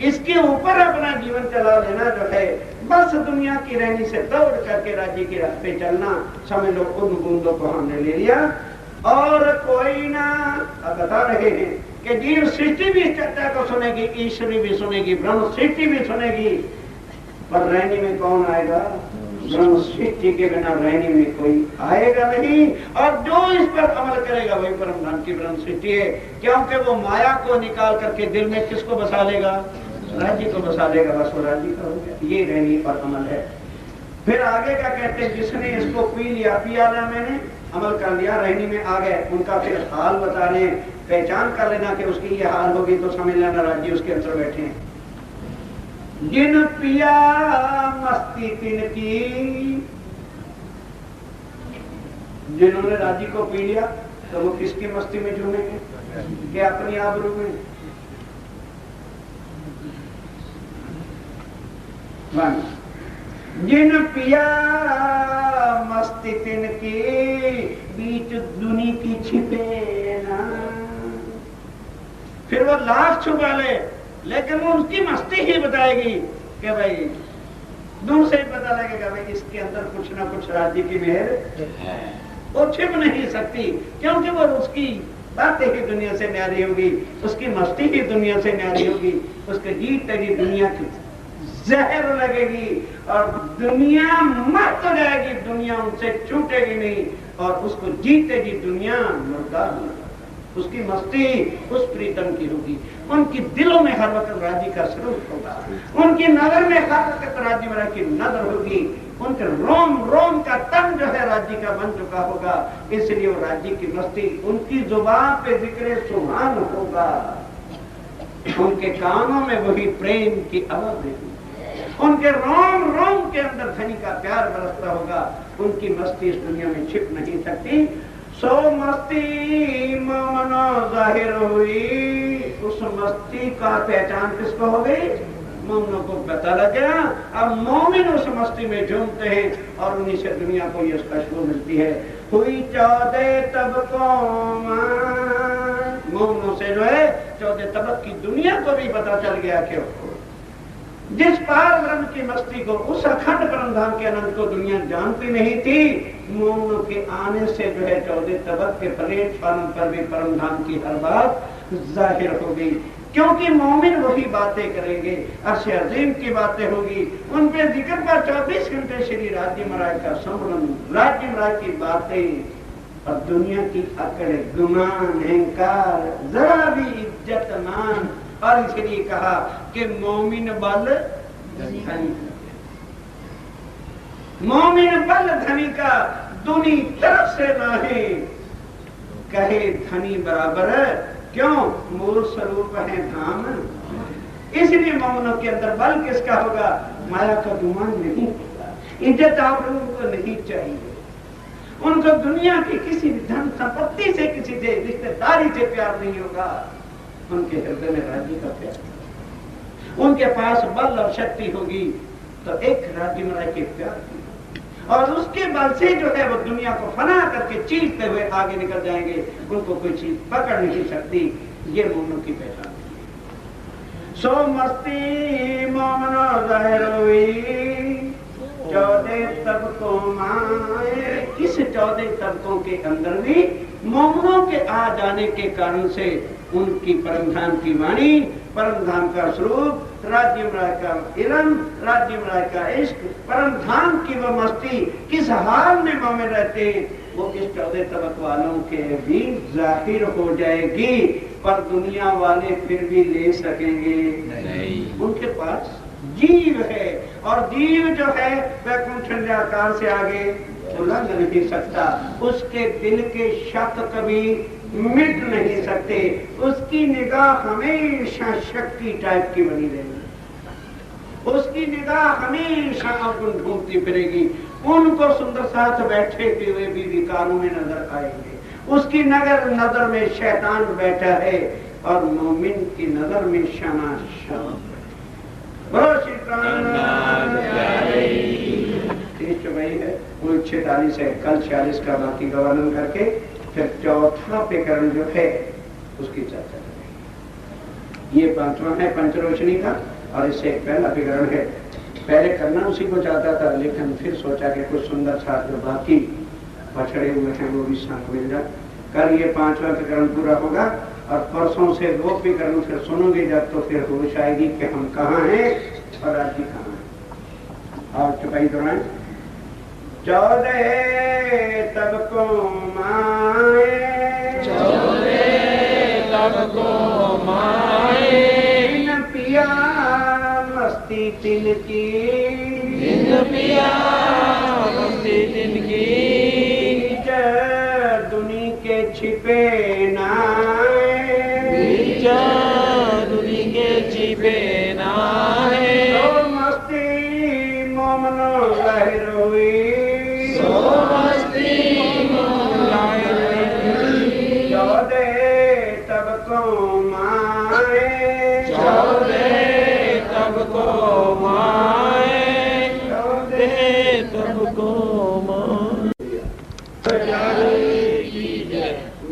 इसके ऊपर अपना जीवन चला लेना जो है। बस दुनिया की रहनी से दौड़ करके राज्य के रास्ते चलना। समझ लो उन बूंदों को हमने ले लिया। और कोई ना, अब बता रहे हैं कि जीव सृष्टि भी इस चर्चा को सुनेगी, ईश्वरी भी सुनेगी, ब्रह्म सृष्टि भी सुनेगी, पर रहनी में कौन आएगा? ब्रह्म सृष्टि के बिना रहनी में कोई आएगा नहीं। और जो इस पर अमल करेगा वही परम धाम की ब्रह्म सृष्टि है। क्योंकि वो माया को निकाल करके दिल में किसको बसा लेगा? राज्य को बसा लेगा। बस वो राज्य का हो गया। ये रहनी पर अमल है। फिर आगे क्या कहते हैं? जिसने इसको पी लिया, पिया ना मैंने, अमल कर लिया, रहनी में आ गए, उनका फिर हाल बता रहे हैं। पहचान कर लेना कि उसकी ये हाल होगी तो समझ लेना राज्य उसके अंदर बैठे हैं। जिन पिया मस्ती तिन की, जिन्होंने राज्य को पी लिया तो वो किसकी मस्ती में झूमेंगे? कि अपनी आबरू में? जिन पिया मस्ती तिन की, बीच दुनी की छिपे ना। फिर वो लाख छुपा ले, लेकिन वो उसकी मस्ती ही बताएगी कि भाई दूर से ही पता लगेगा भाई इसके अंदर कुछ ना कुछ राज्य की मेहर है। वो छिप नहीं सकती, क्योंकि वो उसकी बातें ही दुनिया से न्यारी होगी, उसकी मस्ती ही दुनिया से न्यारी होगी, उसके जीते जी दुनिया की जहर लगेगी और दुनिया मस्त हो जाएगी, दुनिया उनसे छूटेगी नहीं और उसको जीते जी दुनिया मुर्दा उसकी मस्ती उस प्रीतम की होगी। उनकी दिलों में हर वक्त राजी का स्वरूप होगा, उनकी नजर में हर वक्त राजी मरा की नजर होगी, उनके रोम रोम का तन जो है राज्य का बन चुका होगा, इसलिए वो राज्य की मस्ती, उनकी जुबान पे जिक्र सुभान होगा, उनके कानों में वही प्रेम की आवाज होगी, उनके रोम रोम के अंदर धनी का प्यार बरसता होगा। उनकी मस्ती इस दुनिया में छिप नहीं सकती। सो मस्ती मोमनो जाहिर हुई, उस मस्ती का पहचान किसको हो गई? मोमिनों को पता लग गया। अब मोमिन उस मस्ती में झूमते हैं और उन्हीं से दुनिया को ये खुशबू मिलती है। हुई 14 तबकों मोमिनों से जो है 14 तबक की दुनिया को भी पता चल गया कि जिस पार ब्रह्म की मस्ती को, उस अखंड परमधाम के आनंद को दुनिया जानती नहीं थी, मोमिनों के आने से जो है 14 तबक के प्लेटफॉर्म पर भी परमधाम की हर बात जाहिर हो गई। क्योंकि मोमिन वही बातें करेंगे, अर्श अजीम की बातें होगी, उन पे जिक्र पर 24 घंटे श्री राज्य महाराज का संबंध, राज्य महाराज की बातें, और दुनिया की अकड़, गुमान, अहंकार, जरा भी इज्जत मान, और इसलिए कहा कि मोमिन बल धनी, मोमिन बल धनी का दूनी तरफ से नाहे, कहे धनी बराबर है। क्यों? मूल स्वरूप है धाम, इसलिए मोमिनों के अंदर बल किसका होगा? माया का गुमान नहीं होगा। इज्जत आप लोगों को नहीं चाहिए, उनको दुनिया की किसी धन संपत्ति से, किसी से रिश्तेदारी से प्यार नहीं होगा, उनके हृदय में राज्य का प्यार। उनके पास बल और शक्ति होगी तो एक राज्य महाराज के प्यार की, और उसके बल से जो है वो दुनिया को फना करके चीरते हुए आगे निकल जाएंगे, उनको कोई चीज पकड़ नहीं सकती। ये मोमिनों की पहचान है। सो मस्ती मोमनो जाहिर हुई 14 तबकों माए, इस 14 तबकों के अंदर भी मोमिनों के आ जाने के कारण से उनकी परमधाम की वाणी, परमधाम का स्वरूप, राज्य महाराज का इल्म, राज्य महाराज का इश्क, परमधाम की वह मस्ती किस हाल में मोमिन रहते हैं, वो इस 14 तबक वालों के भी जाहिर हो जाएगी, पर दुनिया वाले फिर भी ले सकेंगे नहीं। उनके पास जीव है, और जीव जो है वैकुंठ आकार से आगे उलंघ नहीं सकता, उसके दिल के शक कभी मिट नहीं सकते, उसकी निगाह हमेशा शक्ति टाइप की बनी रहेगी, उसकी निगाह हमेशा अवगुण ढूंढती फिरेगी, उनको सुंदर साथ बैठे हुए भी विकारों में नजर आएंगे, उसकी नजर में शैतान बैठा है, और मोमिन की नजर में शना शाम। श्री वही है, कुल 46 है, कल 46 का बाकी का वर्णन करके फिर चौथा प्रकरण जो है उसकी चर्चा करेंगे। ये 5वां है पंचरोशनी का, और इससे एक पहला प्रकरण है। पहले करना उसी को चाहता था, लेकिन फिर सोचा कि कुछ सुंदर छात्र बाकी पछड़े हुए हैं वो भी साथ मिल जाए। कल ये 5वां प्रकरण पूरा होगा, और परसों से वो प्रकरण फिर सुनोगे जब, तो फिर होश आएगी कि हम कहाँ हैं और आज भी कहाँ हैं। और चुपाई दौरान 14 तबकों माए, 14 तबकों माए, दिन पिया मस्ती तिनकी, दिन पिया मस्ती तिनकी, दुनी के छिपे नाए, दुनी के छिपे नाए, तो मस्ती मोमनो जाहिर हुई, सो मस्ती जाहिर हुई 14 तबकों माए, 14 तबकों माए, 14 तबकों माए।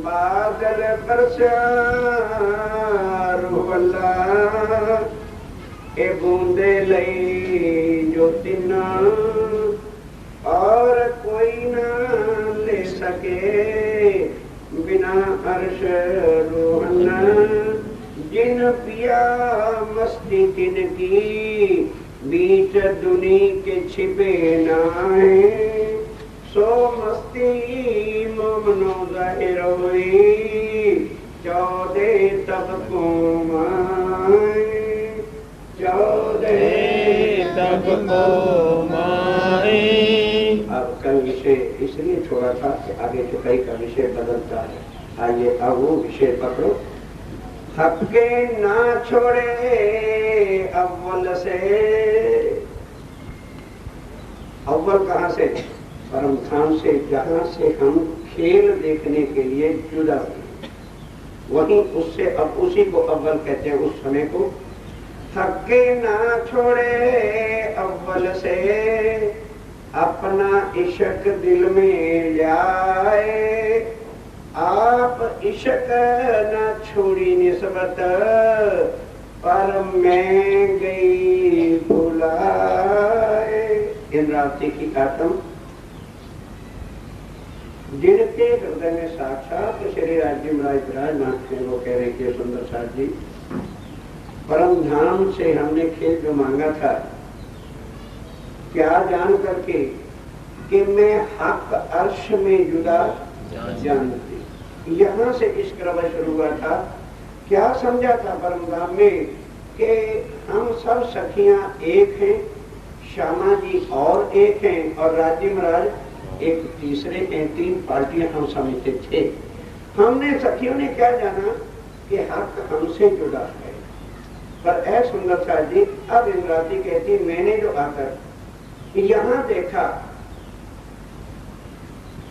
बादल बरसा रूहल्ला, ए बूंदे लई जो तिना, और कोई ना ले सके बिना अर्श रोहन, जिन पिया मस्ती तिनकी, बीच दुनी के छिपे नाए, सो मस्ती मोमनो जाहिर हुई, 14 तब को माए, 14 तब को माए। अब कल विषय इसलिए छोड़ा था कि आगे चुकाई का विषय बदलता है। आइए अब वो विषय पकड़ो। हक के ना छोड़े अव्वल से। अव्वल कहाँ से? परम धाम से, जहाँ से हम खेल देखने के लिए जुदा हुए, वहीं उससे अब उसी को अव्वल कहते हैं, उस समय को। हक के ना छोड़े अव्वल से, अपना इश्क दिल में लाए। आप इश्क न छोड़ी निस्बत, पर मैं गई बुलाए। इंद्रावती की आत्म जिनके हृदय में साक्षात श्री राज्य महाराज विराजमान थे, वो कह रहे थे सुंदर साथ जी, परम धाम से हमने खेल जो मांगा था, क्या जान करके कि मैं हक अर्श में जुदा जानती। यहाँ से इश्क रवा शुरू हुआ था। क्या समझा था परम धाम में कि हम सब सखियां एक हैं, श्यामा जी और एक हैं, और राज्य महाराज एक तीसरे हैं। 3 पार्टियां हम समझते थे। हमने सखियों ने क्या जाना कि हक हमसे जुड़ा है। पर ऐ सुंदर सा जी, अब इंद्रावती कहती, मैंने जो आकर यहाँ देखा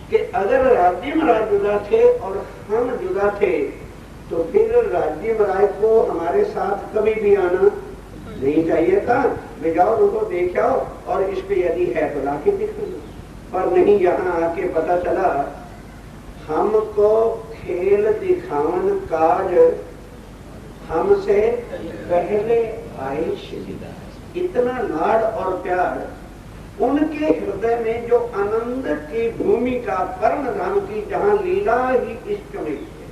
कि अगर राज्य महाराज जुदा थे और हम जुदा थे, तो फिर राज्य महाराज को हमारे साथ कभी भी आना नहीं चाहिए था। वे जाओ, उनको देख आओ, और इस पे यदि है तो लाके दिखा। पर नहीं, यहाँ आके पता चला हमको खेल दिखावन काज हमसे पहले आए श्रीदास। इतना लाड और प्यार उनके हृदय में, जो आनंद की भूमिका परम धाम की, जहाँ लीला ही इश्क में है,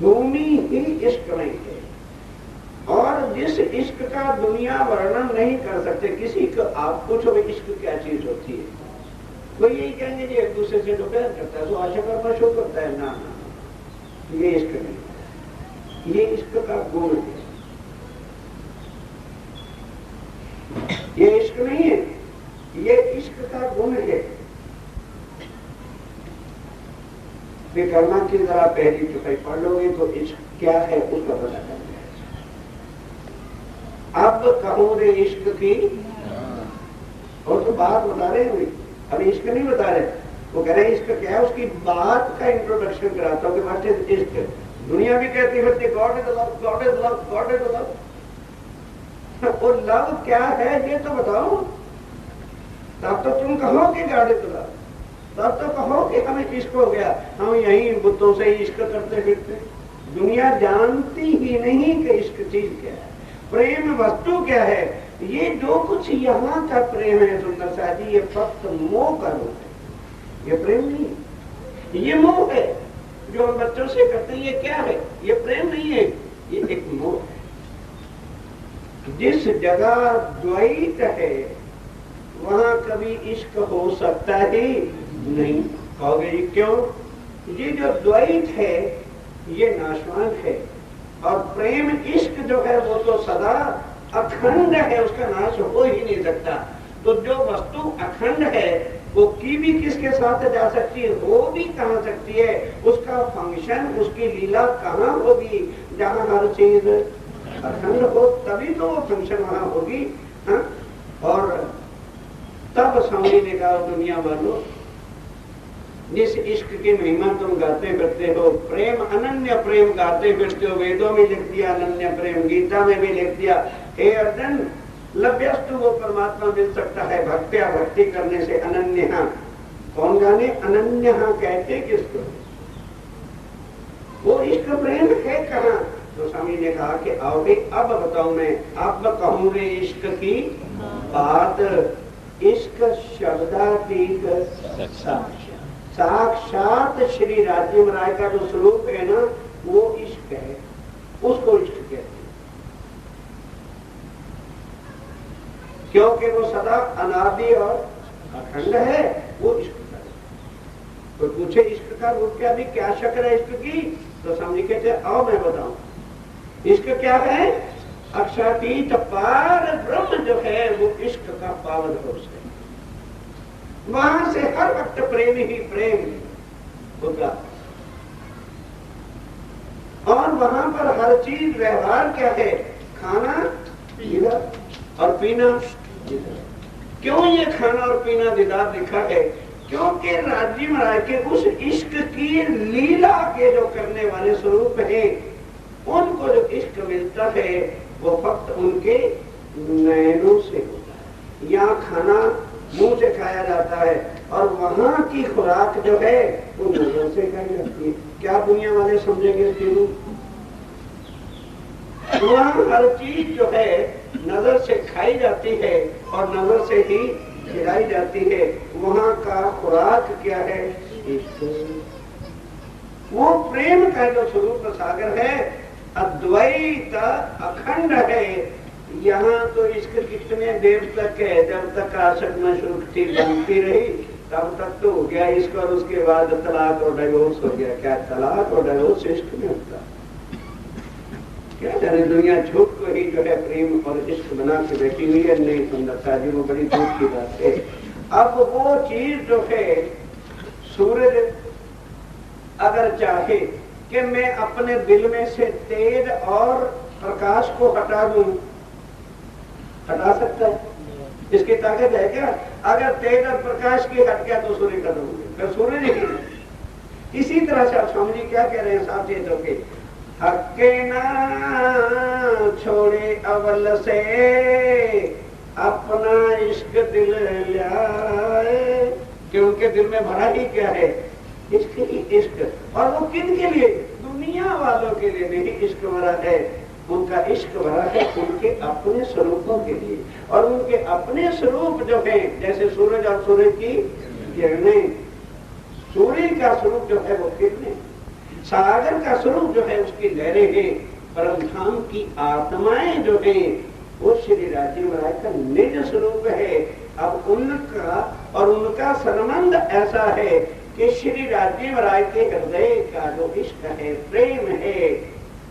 भूमि ही इश्क में है, और जिस इश्क का दुनिया वर्णन नहीं कर सकते। किसी को आप पूछो इश्क क्या चीज होती है, कोई यही कहेंगे जी एक दूसरे से जो प्यार करता है तो आशा कर्म शो करता है। ना, ये इश्क नहीं, ये इश्क का गुण है, ये इश्क नहीं है, ये इश्क का गुण है। विकर्मा की जरा पहली चुकाई पढ़ लोगे तो इश्क क्या है उसका पता चल जाएगा। अब कहूं रे इश्क की, और तो बात बता रहे हैं, अभी इश्क नहीं बता रहे। वो कह रहे हैं इश्क क्या है, उसकी बात का इंट्रोडक्शन कराता हूँ कि व्हाट इज इश्क। दुनिया भी कहती है God is love, God is love, God is love. और लव क्या है ये तो बताओ, तब तो तुम कहो कि गॉड इज लव, तब तो कहो कि हमें इश्क हो गया। हम यही बुतों से इश्क करते फिरते। दुनिया जानती ही नहीं कि इश्क चीज क्या है, प्रेम वस्तु क्या है। ये जो कुछ यहाँ का प्रेम है सुंदर सा जी, ये फक्त मोह का रूप है, ये प्रेम नहीं है, ये मोह है जो हम बच्चों से करते हैं। ये क्या है? ये प्रेम नहीं है, ये एक मोह है। जिस जगह द्वैत है वहां कभी इश्क हो सकता ही नहीं। कहोगे जी क्यों? ये जो द्वैत है ये नाशवान है, और प्रेम इश्क जो है वो तो सदा अखंड है, उसका नाश हो ही नहीं सकता। तो जो वस्तु अखंड है वो की भी किसके साथ जा सकती है, हो भी कहाँ सकती है, उसका फंक्शन, उसकी लीला कहाँ होगी? जहाँ हर चीज अखंड हो तभी तो वो फंक्शन वहां होगी। हाँ? और तब स्वामी ने कहा, दुनिया वालों, जिस इश्क की महिमा तुम गाते फिरते हो, प्रेम अनन्य प्रेम गाते फिरते हो, वेदों में लिख दिया अनन्य प्रेम, गीता में भी लिख दिया, हे अर्जुन लभ्यस्तु वो परमात्मा मिल सकता है भक्त्या, भक्ति करने से। अनन्य कौन जाने, अनन्य कहते किसको? वो इश्क प्रेम है कहाँ? तो स्वामी ने कहा कि आओ भाई अब बताऊं मैं, अब कहूं रे इश्क की बात। इश्क शब्दातीत साक्षात श्री राज्य महाराज का जो स्वरूप है ना, वो इश्क है, उसको इश्क कहते हैं। क्योंकि वो सदा अनादि और अखंड है, वो इश्क का। तो पूछे इश्क का रूप क्या भी क्या शक्ल है इश्क की? तो समझी कहते आओ मैं बताऊं, इश्क क्या है? अक्षातीत पार ब्रह्म जो है वो इश्क का पावन पुरुष है। वहां से हर वक्त प्रेम ही प्रेम होगा, और वहां पर हर चीज व्यवहार क्या है? खाना इधर और पीना इधर। क्यों ये खाना और पीना दीदार लिखा है? क्योंकि राज्य महाराज के उस इश्क की लीला के जो करने वाले स्वरूप है, उनको जो इश्क मिलता है वो फक्त उनके नैनों से होता है। यहाँ खाना मुंह से खाया जाता है और वहां की खुराक जो है वो नजर से खाई जाती है। क्या दुनिया वाले समझेंगे इसके रूप? वहां हर चीज जो है नजर से खाई जाती है और नजर से ही खिलाई जाती है। वहां का खुराक क्या है? वो प्रेम का जो स्वरूप सागर है, अद्वैत अखंड है। यहाँ तो इसके कितने देर तक है, जब तक आसक्त में सुखती बनती रही तब तक तो हो गया इसको, और उसके बाद तलाक और डाइवोर्स हो गया। क्या तलाक और डाइवोर्स इश्क में होता? क्या जाने दुनिया झूठ को ही जो है प्रेम और इश्क बना के बैठी हुई है। नहीं सुंदरता जी, वो बड़ी झूठ की बात है। अब वो चीज जो है, सूरज अगर चाहे कि मैं अपने दिल में से तेज और प्रकाश को हटा दूं, हटा सकता है? इसकी ताकत है क्या? अगर तेज और प्रकाश की हट गया तो सूर्य खत्म हो गया, फिर सूर्य नहीं। इसी तरह से आप समझिए क्या कह रहे हैं साथी तो के हक्के ना छोड़े अवल से अपना इश्क दिल लाए। क्योंकि दिल में भरा ही क्या है? इश्क ही इश्क। और वो किन के लिए? दुनिया वालों के लिए नहीं इश्क भरा है। उनका इश्क भरा है उनके अपने स्वरूपों के लिए। और उनके अपने स्वरूप जो है, जैसे सूरज और सूरज की किरणें, सूर्य का स्वरूप जो है वो किरणें, सागर का स्वरूप जो है उसकी लहरें हैं, परम धाम की आत्माएं जो है वो श्री राजीव महाराज का निज स्वरूप है। अब उनका और उनका संबंध ऐसा है कि श्री राजीव महाराज के हृदय का जो इश्क है, प्रेम है,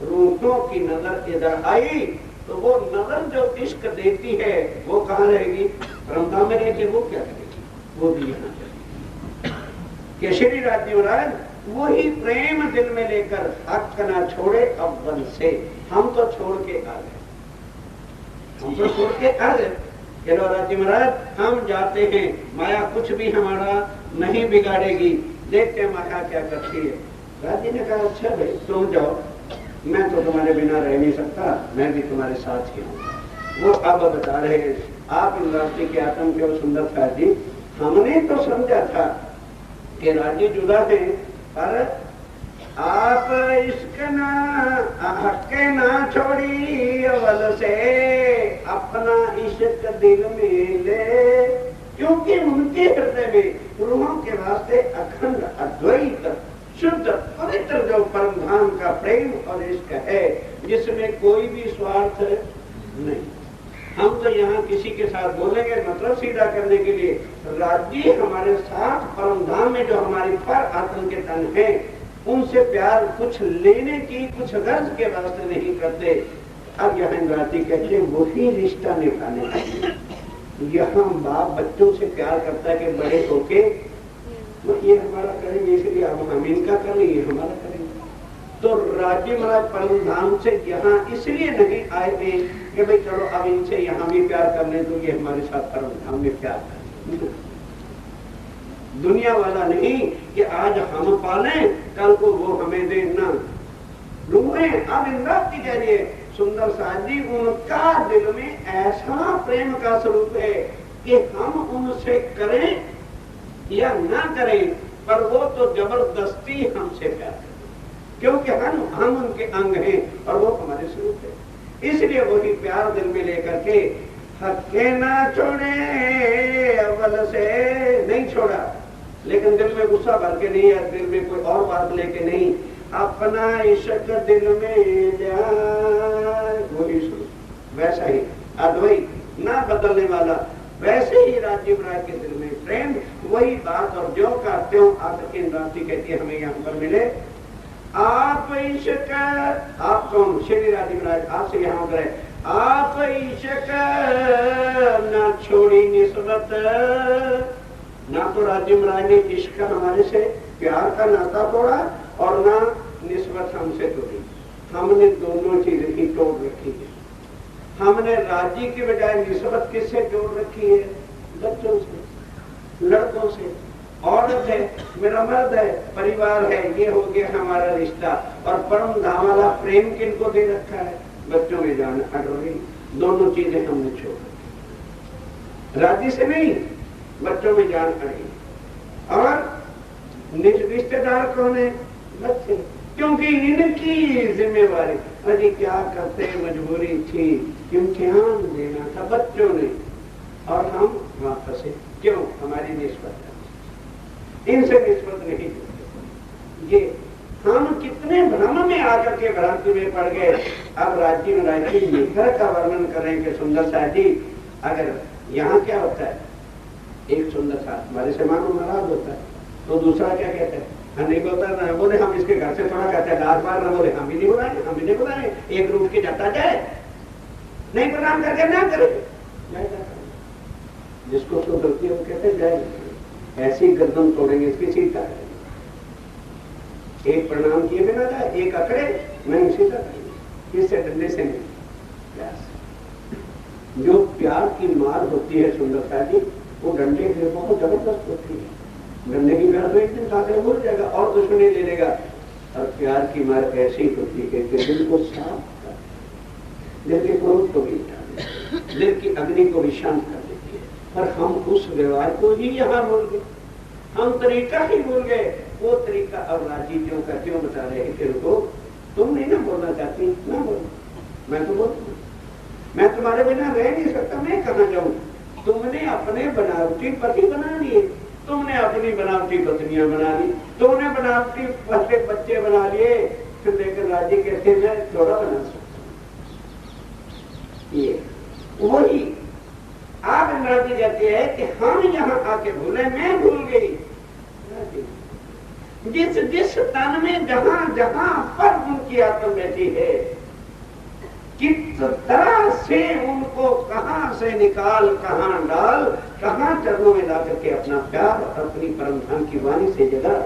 रूपों की नजर इधर आई तो वो नजर जो इश्क देती है वो कहाँ रहेगी? परमधाम में रहेगी। वो क्या करेगी? वो भी यहाँ चलेगी कि श्री राजीव महाराज वही प्रेम दिल में लेकर हक ना छोड़े अव्वल से। हम तो छोड़ के आ गए, हम तो छोड़ के आ गए। चलो राजीव महाराज हम जाते हैं, माया कुछ भी हमारा नहीं बिगाड़ेगी, देखते हैं माया क्या करती है। राजी ने कहा अच्छा भाई तुम जाओ, मैं तो तुम्हारे बिना रह नहीं सकता, मैं भी तुम्हारे साथ ही हूँ। वो अब बता रहे हैं आप इंद्रावती के आत्म के सुंदरता जी, हमने तो समझा था कि राजी जुदा है, पर आप इश्क ना हक ना छोड़ी अवल से अपना इश्क दिल में ले। क्योंकि उनके हृदय में रूहों के वास्ते अखंड अद्वैत शुद्ध पवित्र जो परम धाम का प्रेम और इश्क है, जिसमें कोई भी स्वार्थ नहीं। हम तो यहाँ किसी के साथ बोलेंगे मतलब सीधा करने के लिए, राज्य हमारे साथ परम धाम में जो हमारी पर आत्म के तन है उनसे प्यार कुछ लेने की, कुछ गर्ज के वास्ते नहीं करते। अब यहाँ इंद्रावती कहते हैं वही रिश्ता निभाने चाहिए। यहाँ बाप बच्चों से प्यार करता है कि बड़े होके तो ये हमारा करेंगे, इसलिए अब हम इनका करेंगे, हमारा करेंगे। तो राज्य महाराज परम धाम से यहाँ इसलिए नहीं आए थे कि भाई चलो अब इनसे यहाँ भी प्यार कर ले तो ये हमारे साथ परम धाम में प्यार करें। दुनिया वाला नहीं कि आज हम पालें कल को वो हमें दे, ना रूहे। अब इंद्रावती कह रही है सुंदर साथ जी, उनका दिल में ऐसा प्रेम का स्वरूप है कि हम उनसे करें या ना करें, पर वो तो जबरदस्ती हमसे प्यार करते, क्योंकि हम उनके अंग हैं और वो हमारे स्वरूप है। इसलिए वही प्यार दिल में लेकर के हक्के ना छोड़े अव्वल से, नहीं छोड़ा, लेकिन दिल में गुस्सा भर के नहीं है, दिल में कोई और बात लेके नहीं, अपना इश्क दिल में जाए, वही स्वरूप वैसा ही अद्वैत ना बदलने वाला, वैसे ही राजीव राय के दिल में प्रेम, वही बात और ज्यों का त्यों आकर के इंद्रावती कहती है हमें यहाँ पर मिले। आप ईशक, आप कौन? श्री राजी महाराज आपसे यहाँ करे, आप ईशक ना छोड़ी निस्बत, ना तो राजी महाराज ने इश्क हमारे से प्यार का नाता तोड़ा और ना निस्बत हमसे तोड़ी। हमने दोनों चीजें ही तोड़ रखी है। हमने राजी की बजाय निस्बत किससे जोड़ रखी है? बच्चों से, लड़कों से, औरत है, मेरा मर्द है, परिवार है, ये हो गया हमारा रिश्ता। और परम धाम वाला प्रेम किनको दे रखा है? बच्चों में जान अड़ रही। दोनों चीजें हमने छोड़ रखी, राजी से नहीं, बच्चों में जान अड़ी। और निज रिश्तेदार कौन है? बच्चे, क्योंकि इनकी जिम्मेवारी, अरे क्या करते, मजबूरी थी, इम्तिहान देना था बच्चों ने, और हम वापस से क्यों? हमारी निस्बत, इनसे निस्बत नहीं जुड़ते। ये हम कितने भ्रम में आकर के भ्रांति में पड़ गए। अब राज्य में राज्य लेखक का वर्णन करेंगे सुंदर सा जी। अगर यहाँ क्या होता है, एक सुंदर सा हमारे से मानो नाराज होता है तो दूसरा क्या कहता है? हम नहीं बोलता ना बोले, हम इसके घर से थोड़ा कहते हैं, लार बार ना बोले, हम भी नहीं बुलाए, हम भी नहीं बुलाए, एक रूप के जाता जाए, नहीं प्रणाम करके ना करे, जिसको तो गलती है वो कहते जाए, ऐसी गर्दन तोड़ेंगे इसकी सीधा है। एक प्रणाम किए बिना जाए, एक अकड़े नहीं सीधा करेंगे, इससे डंडे से नहीं। जो प्यार की मार होती है सुंदरता जी, वो डंडे से बहुत जबरदस्त होती है। डंडे की मार तो एक दिन खाकर भूल जाएगा और दुश्मनी ले लेगा। और प्यार की मार ऐसी होती है कि दिल को साफ कर, दिल के क्रोध को भी हटा, दिल की अग्नि को भी शांत कर देती है। पर हम उस व्यवहार को ही यहाँ भूल गए, हम तरीका ही भूल गए। वो तरीका अब राजी क्यों का क्यों बता रहे हैं कि रुको, तुम नहीं ना बोलना चाहती, ना बोलो, मैं तो बोलती, मैं तुम्हारे बिना रह नहीं सकता, मैं कहाँ जाऊं? तुमने अपने बनावटी पति बना लिए, तुमने अपनी बनावटी पत्नियां बना ली, तुमने बनावटी बच्चे बना लिए, फिर लेकर राजी कहते मैं थोड़ा बना सकता। ये वही आप इंद्राजी कहते हैं कि हम यहाँ आके भूले, मैं भूल गई। जिस जिस तन में जहां जहां पर उनकी आत्मा बैठी है, किस तरह से उनको कहां से निकाल कहां डाल, कहां चरणों में ला करके अपना प्यार और अपनी परम धाम की वाणी से जगा।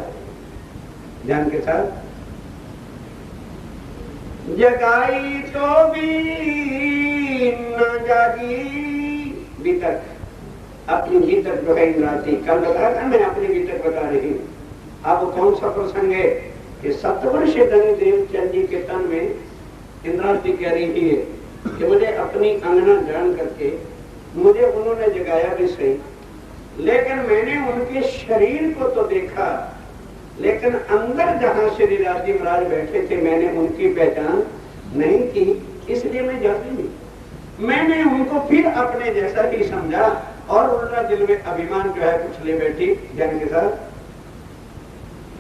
ध्यान के साथ, जगाई तो भी न जागी भीतर, अपनी भीतर जो है इंद्राती, कल बताया था मैं, अपनी भीतर बता रही हूँ। अब कौन सा प्रसंग है कि सप्तवर्ष धनी देवचंद जी के तन में इंद्रावती कह रही है कि मुझे अपनी अंगना जान करके मुझे उन्होंने जगाया भी सही, लेकिन मैंने उनके शरीर को तो देखा, लेकिन अंदर जहां श्री राजी महाराज बैठे थे मैंने उनकी पहचान नहीं की, इसलिए मैं जाती नहीं। मैंने उनको फिर अपने जैसा ही समझा और उल्टा दिल में अभिमान जो है कुछ ले बैठी। जन के साथ,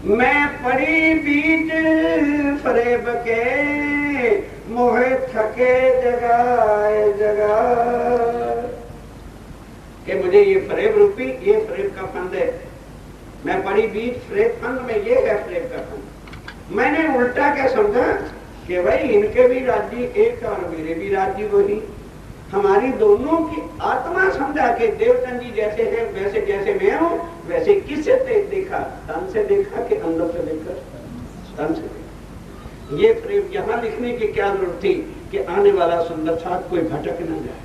मैं पड़ी बीच फरेब के मोहे थके जगाए जगा, कि मुझे ये फरेब रूपी, ये फरेब का फंद है, मैं पड़ी बीच फरेब फंद में, ये है फरेब का फंद। मैंने उल्टा क्या समझा कि भाई इनके भी राज्य एक और मेरे भी राज्य वही, हमारी दोनों की आत्मा समझा के देवचंद जी जैसे हैं वैसे जैसे मैं हूँ वैसे किससे देखा? तन से देखा कि अंदर से देखा? तन से देखा। ये प्रेम यहाँ लिखने की क्या जरूरत थी कि आने वाला सुंदर साथ कोई भटक न जाए।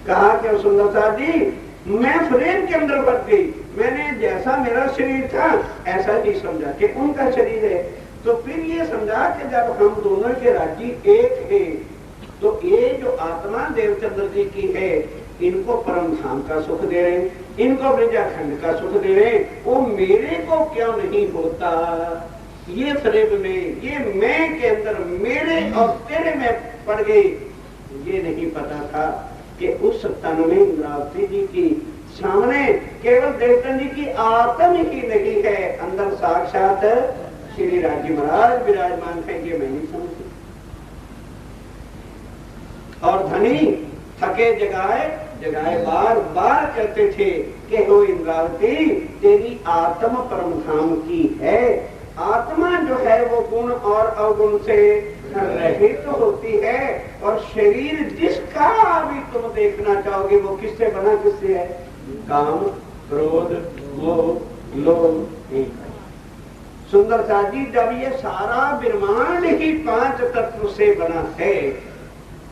कहा कि सुंदर साथ जी मैं फ्रेम के अंदर बच गई, मैंने जैसा मेरा शरीर था ऐसा ही समझा कि उनका शरीर है। तो फिर ये समझा कि जब हम दोनों के राज्य एक है तो ये जो आत्मा देवचंद्र जी की है, इनको परम धाम का सुख दे रहे, इनको ब्रजाखंड का सुख दे रहे, वो मेरे को क्यों नहीं होता? ये फरेब में, ये मैं के अंदर मेरे और तेरे में पड़ गई। ये नहीं पता था कि उस तन में इंद्रावती जी की सामने केवल देवचंद जी की आत्म ही नहीं है, अंदर साक्षात श्री राजी महाराज विराजमान है। ये मैं नहीं समझती। और धनी थके जगाए जगाए बार बार कहते थे कि हो इंद्रावती तेरी आत्म परम धाम की है, आत्मा जो है वो गुण और अवगुण से रहित होती है, और शरीर जिसका भी तुम देखना चाहोगे वो किससे बना, किससे है? काम, क्रोध, मोह, लोभ। सुंदर सा जी, जब ये सारा ब्रह्मांड ही 5 तत्व से बना है,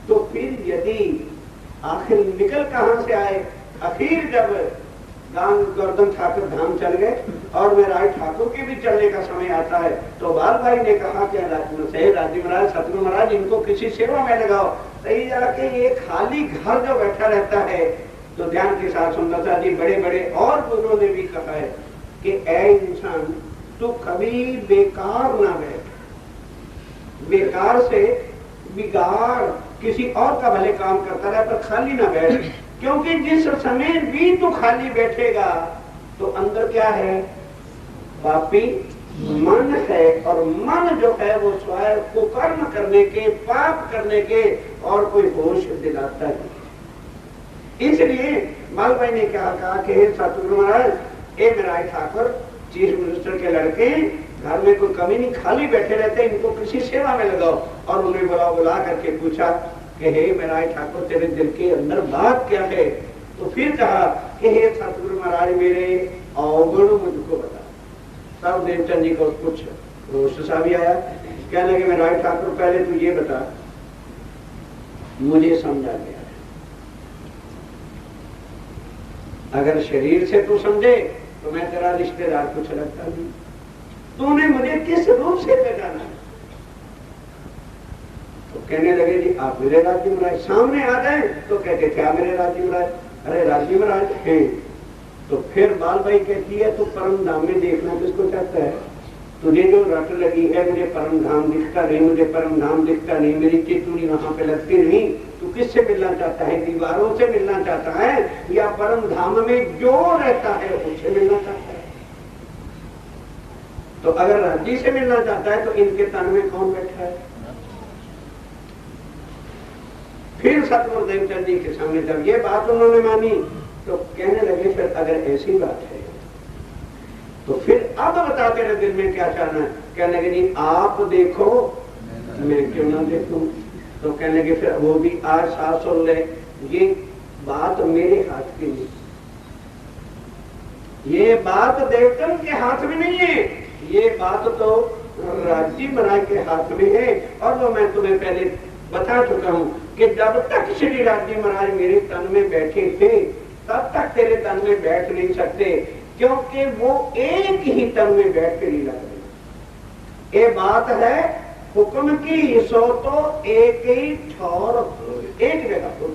तो फिर यदि आखिर निकल कहां से आए? आखिर जब गोवर्धन ठाकुर धाम चल गए और मैं राय ठाकुर के भी चलने का समय आता है, तो बाल भाई ने कहा कि राजी महाराज, सतगुरु महाराज, इनको किसी सेवा में लगाओ। सही जाके ये खाली घर जो बैठा रहता है, तो ध्यान के साथ सुंदरता जी, बड़े बड़े और गुरुओं ने भी कहा है कि ऐ इंसान, तू कभी बेकार ना बैठ। बेकार से बिगाड़, किसी और का भले काम करता रहे पर खाली ना बैठ, क्योंकि जिस समय भी तू खाली बैठेगा तो अंदर क्या है? पापी मन है, और मन जो है वो स्वयं कुकर्म करने के, पाप करने के और कोई होश दिलाता है। इसलिए बाल भाई ने क्या कहा कि हे सतगुरु महाराज, ए मेरा ठाकुर, चीफ मिनिस्टर के लड़के, घर में कोई कमी नहीं, खाली बैठे रहते, इनको किसी सेवा में लगाओ। और उन्हें बुला करके पूछा कि हे मेरा ठाकुर, तेरे दिल के अंदर बात क्या है? तो फिर कहा कि हे सतगुरु महाराज, मेरे अवगुण मुझको बता। तब देवचंद जी को कुछ रोष सा भी आया, कहने लगे मेरा ठाकुर, पहले तू ये बता, मुझे समझा गया है, अगर शरीर से तू समझे तो मैं तेरा रिश्तेदार कुछ लगता नहीं, तूने मुझे किस रूप से पहचाना? तो कहने लगे जी आप मेरे राज्य महाराज। सामने आ गए तो कहते क्या मेरे राज्य महाराज? अरे राज्य महाराज हैं। तो फिर बाल भाई कहती है तू परम धाम में देखना किसको चाहता है? तुझे जो रट लगी है, मुझे परम धाम दिखता नहीं, मुझे परम धाम दिखता नहीं, मेरी चितुनी वहां पे लगती नहीं, तू किससे मिलना चाहता है? दीवारों से मिलना चाहता है या परम धाम में जो रहता है उससे मिलना चाहता है? तो अगर राज्य से मिलना चाहता है तो इनके तन में कौन बैठा है? फिर सतगुरु देवचंद जी के सामने जब ये बात उन्होंने मानी तो कहने लगे फिर अगर ऐसी बात है तो फिर अब बता तेरे दिल में क्या चाहना है? कहने लगे जी आप देखो, मैं क्यों ना देखूं? तो कहने लगे फिर वो भी आज साफ सुन ले, ये बात मेरे हाथ की नहीं, ये बात देवचंद के हाथ में नहीं है, ये बात तो राज्य महाराज के हाथ में है। और वो मैं तुम्हें पहले बता चुका हूं कि जब तक श्री राज्य महाराज मेरे तन में बैठे थे तब तक तेरे तन में बैठ नहीं सकते, क्योंकि वो एक ही तन में बैठ के लीला करें। ये बात है हुक्म की, सो तो एक ही ठौर, एक जगह हो।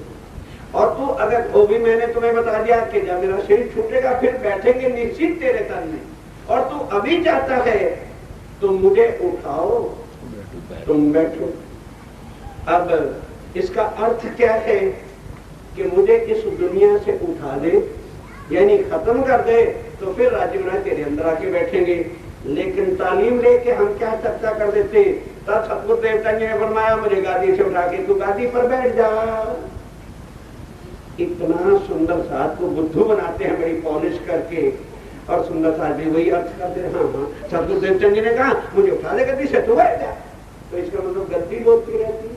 और तू अगर वो भी मैंने तुम्हें बता दिया कि जब मेरा शरीर छूटेगा फिर बैठेंगे निश्चित तेरे तन में, और तू अभी चाहता है तो मुझे उठाओ, तुम बैठो। अब इसका अर्थ क्या है कि मुझे इस दुनिया से उठा दे, यानी खत्म कर दे, तो फिर राज्य महाराज तेरे अंदर आके बैठेंगे। लेकिन तालीम लेके हम क्या चर्चा कर देते, तब सतगुरु देवचंद जी ने फरमाया मुझे गादी से उठा के तू गादी पर बैठ जा। इतना सुंदर साथ को बुद्धू बनाते हैं बड़ी पॉलिश करके, और सुंदर साथ भी वही अर्थ करते हैं। हाँ, सतगुरु देवचंद जी ने कहा मुझे उठा दे गद्दी से, तू बैठ जा। तो इसका मतलब गद्दी बोलती रहती है,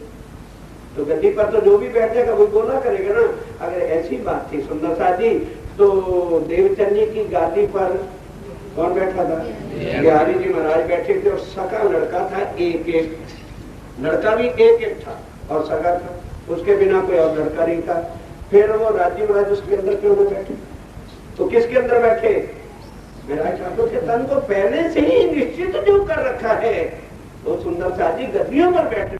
तो गद्दी पर तो जो भी बैठ जाएगा वो बोला करेगा ना। अगर ऐसी बात थी सुंदर साथ जी, तो देवचंद जी की गादी पर कौन बैठा था? बिहारी जी महाराज बैठे थे, और सका लड़का था, एक एक लड़का भी एक एक था और सका था, उसके बिना कोई और लड़का नहीं था। फिर वो राज्य महाराज उसके अंदर क्यों न बैठे? तो किसके अंदर बैठे? मेरा ठाकुर के तन को पहले से ही निश्चित जो कर रखा है, वो सुंदर साथ जी गद्दियों पर बैठे।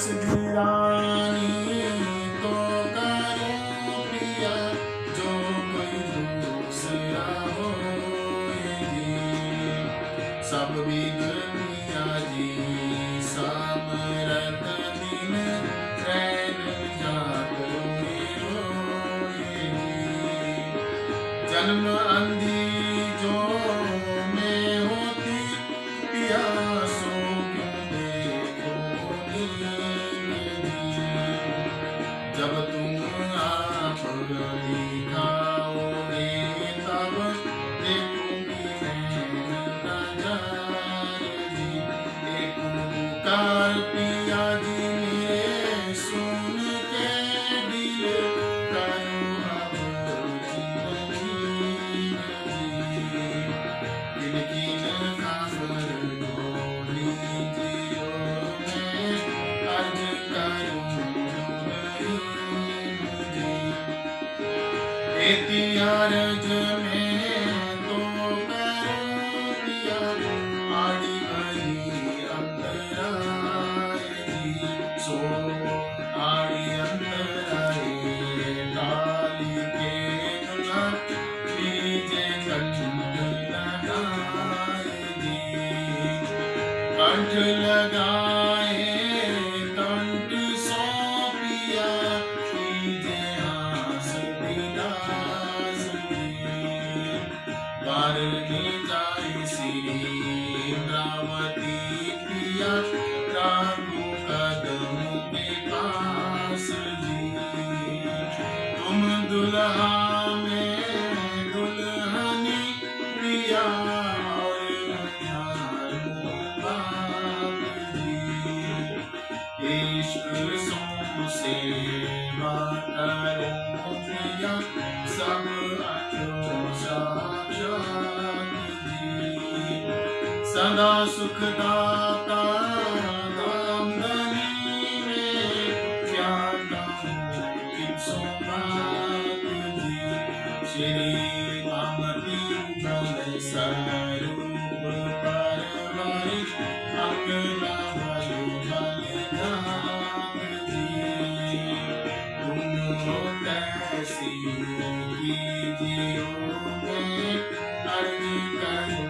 दी रानी तो करो पिया जो कोई दूसरा होएगी। सब बिगनिया जी समरत दिन रैन जात रोएगी। जन्म अंधी जो में होती पिया सो क्यों देखो नींदी। जब तुम आप दिखाओगे तब देखूंगी मैं नजार जी। एक पुकार पिया जी मेरे सुन के दिल करो अब जिंदगी जी। किन किन खाबर डोली जियो मैं अर्ज करूं जी। एती अर्ज में तो करो पिया आड़ी गई अंतराय जी। सो आड़ी अंतराय डाली के दुला लीजे कंठ लगाए जी। कंठ लगाए कंठ सो पिया कीजे आस दिलास जी। वारनी जाए श्री इंद्रावती पिया राघु कदम के पास जी। तुम दुल्हा में दुल्हनी पिया और मझारू बाप जी। इश्क सो सेवा करो पिया सब अचो साक्षात जी। सदा सुखदाता दामदनी में क्या कहूँ किसो बात जी। श्री कामती उगल स्वरूप परवरिश अंगना भयो बलिदान जी। तुम हो कैसी कीजियो मैं अर्ज करूं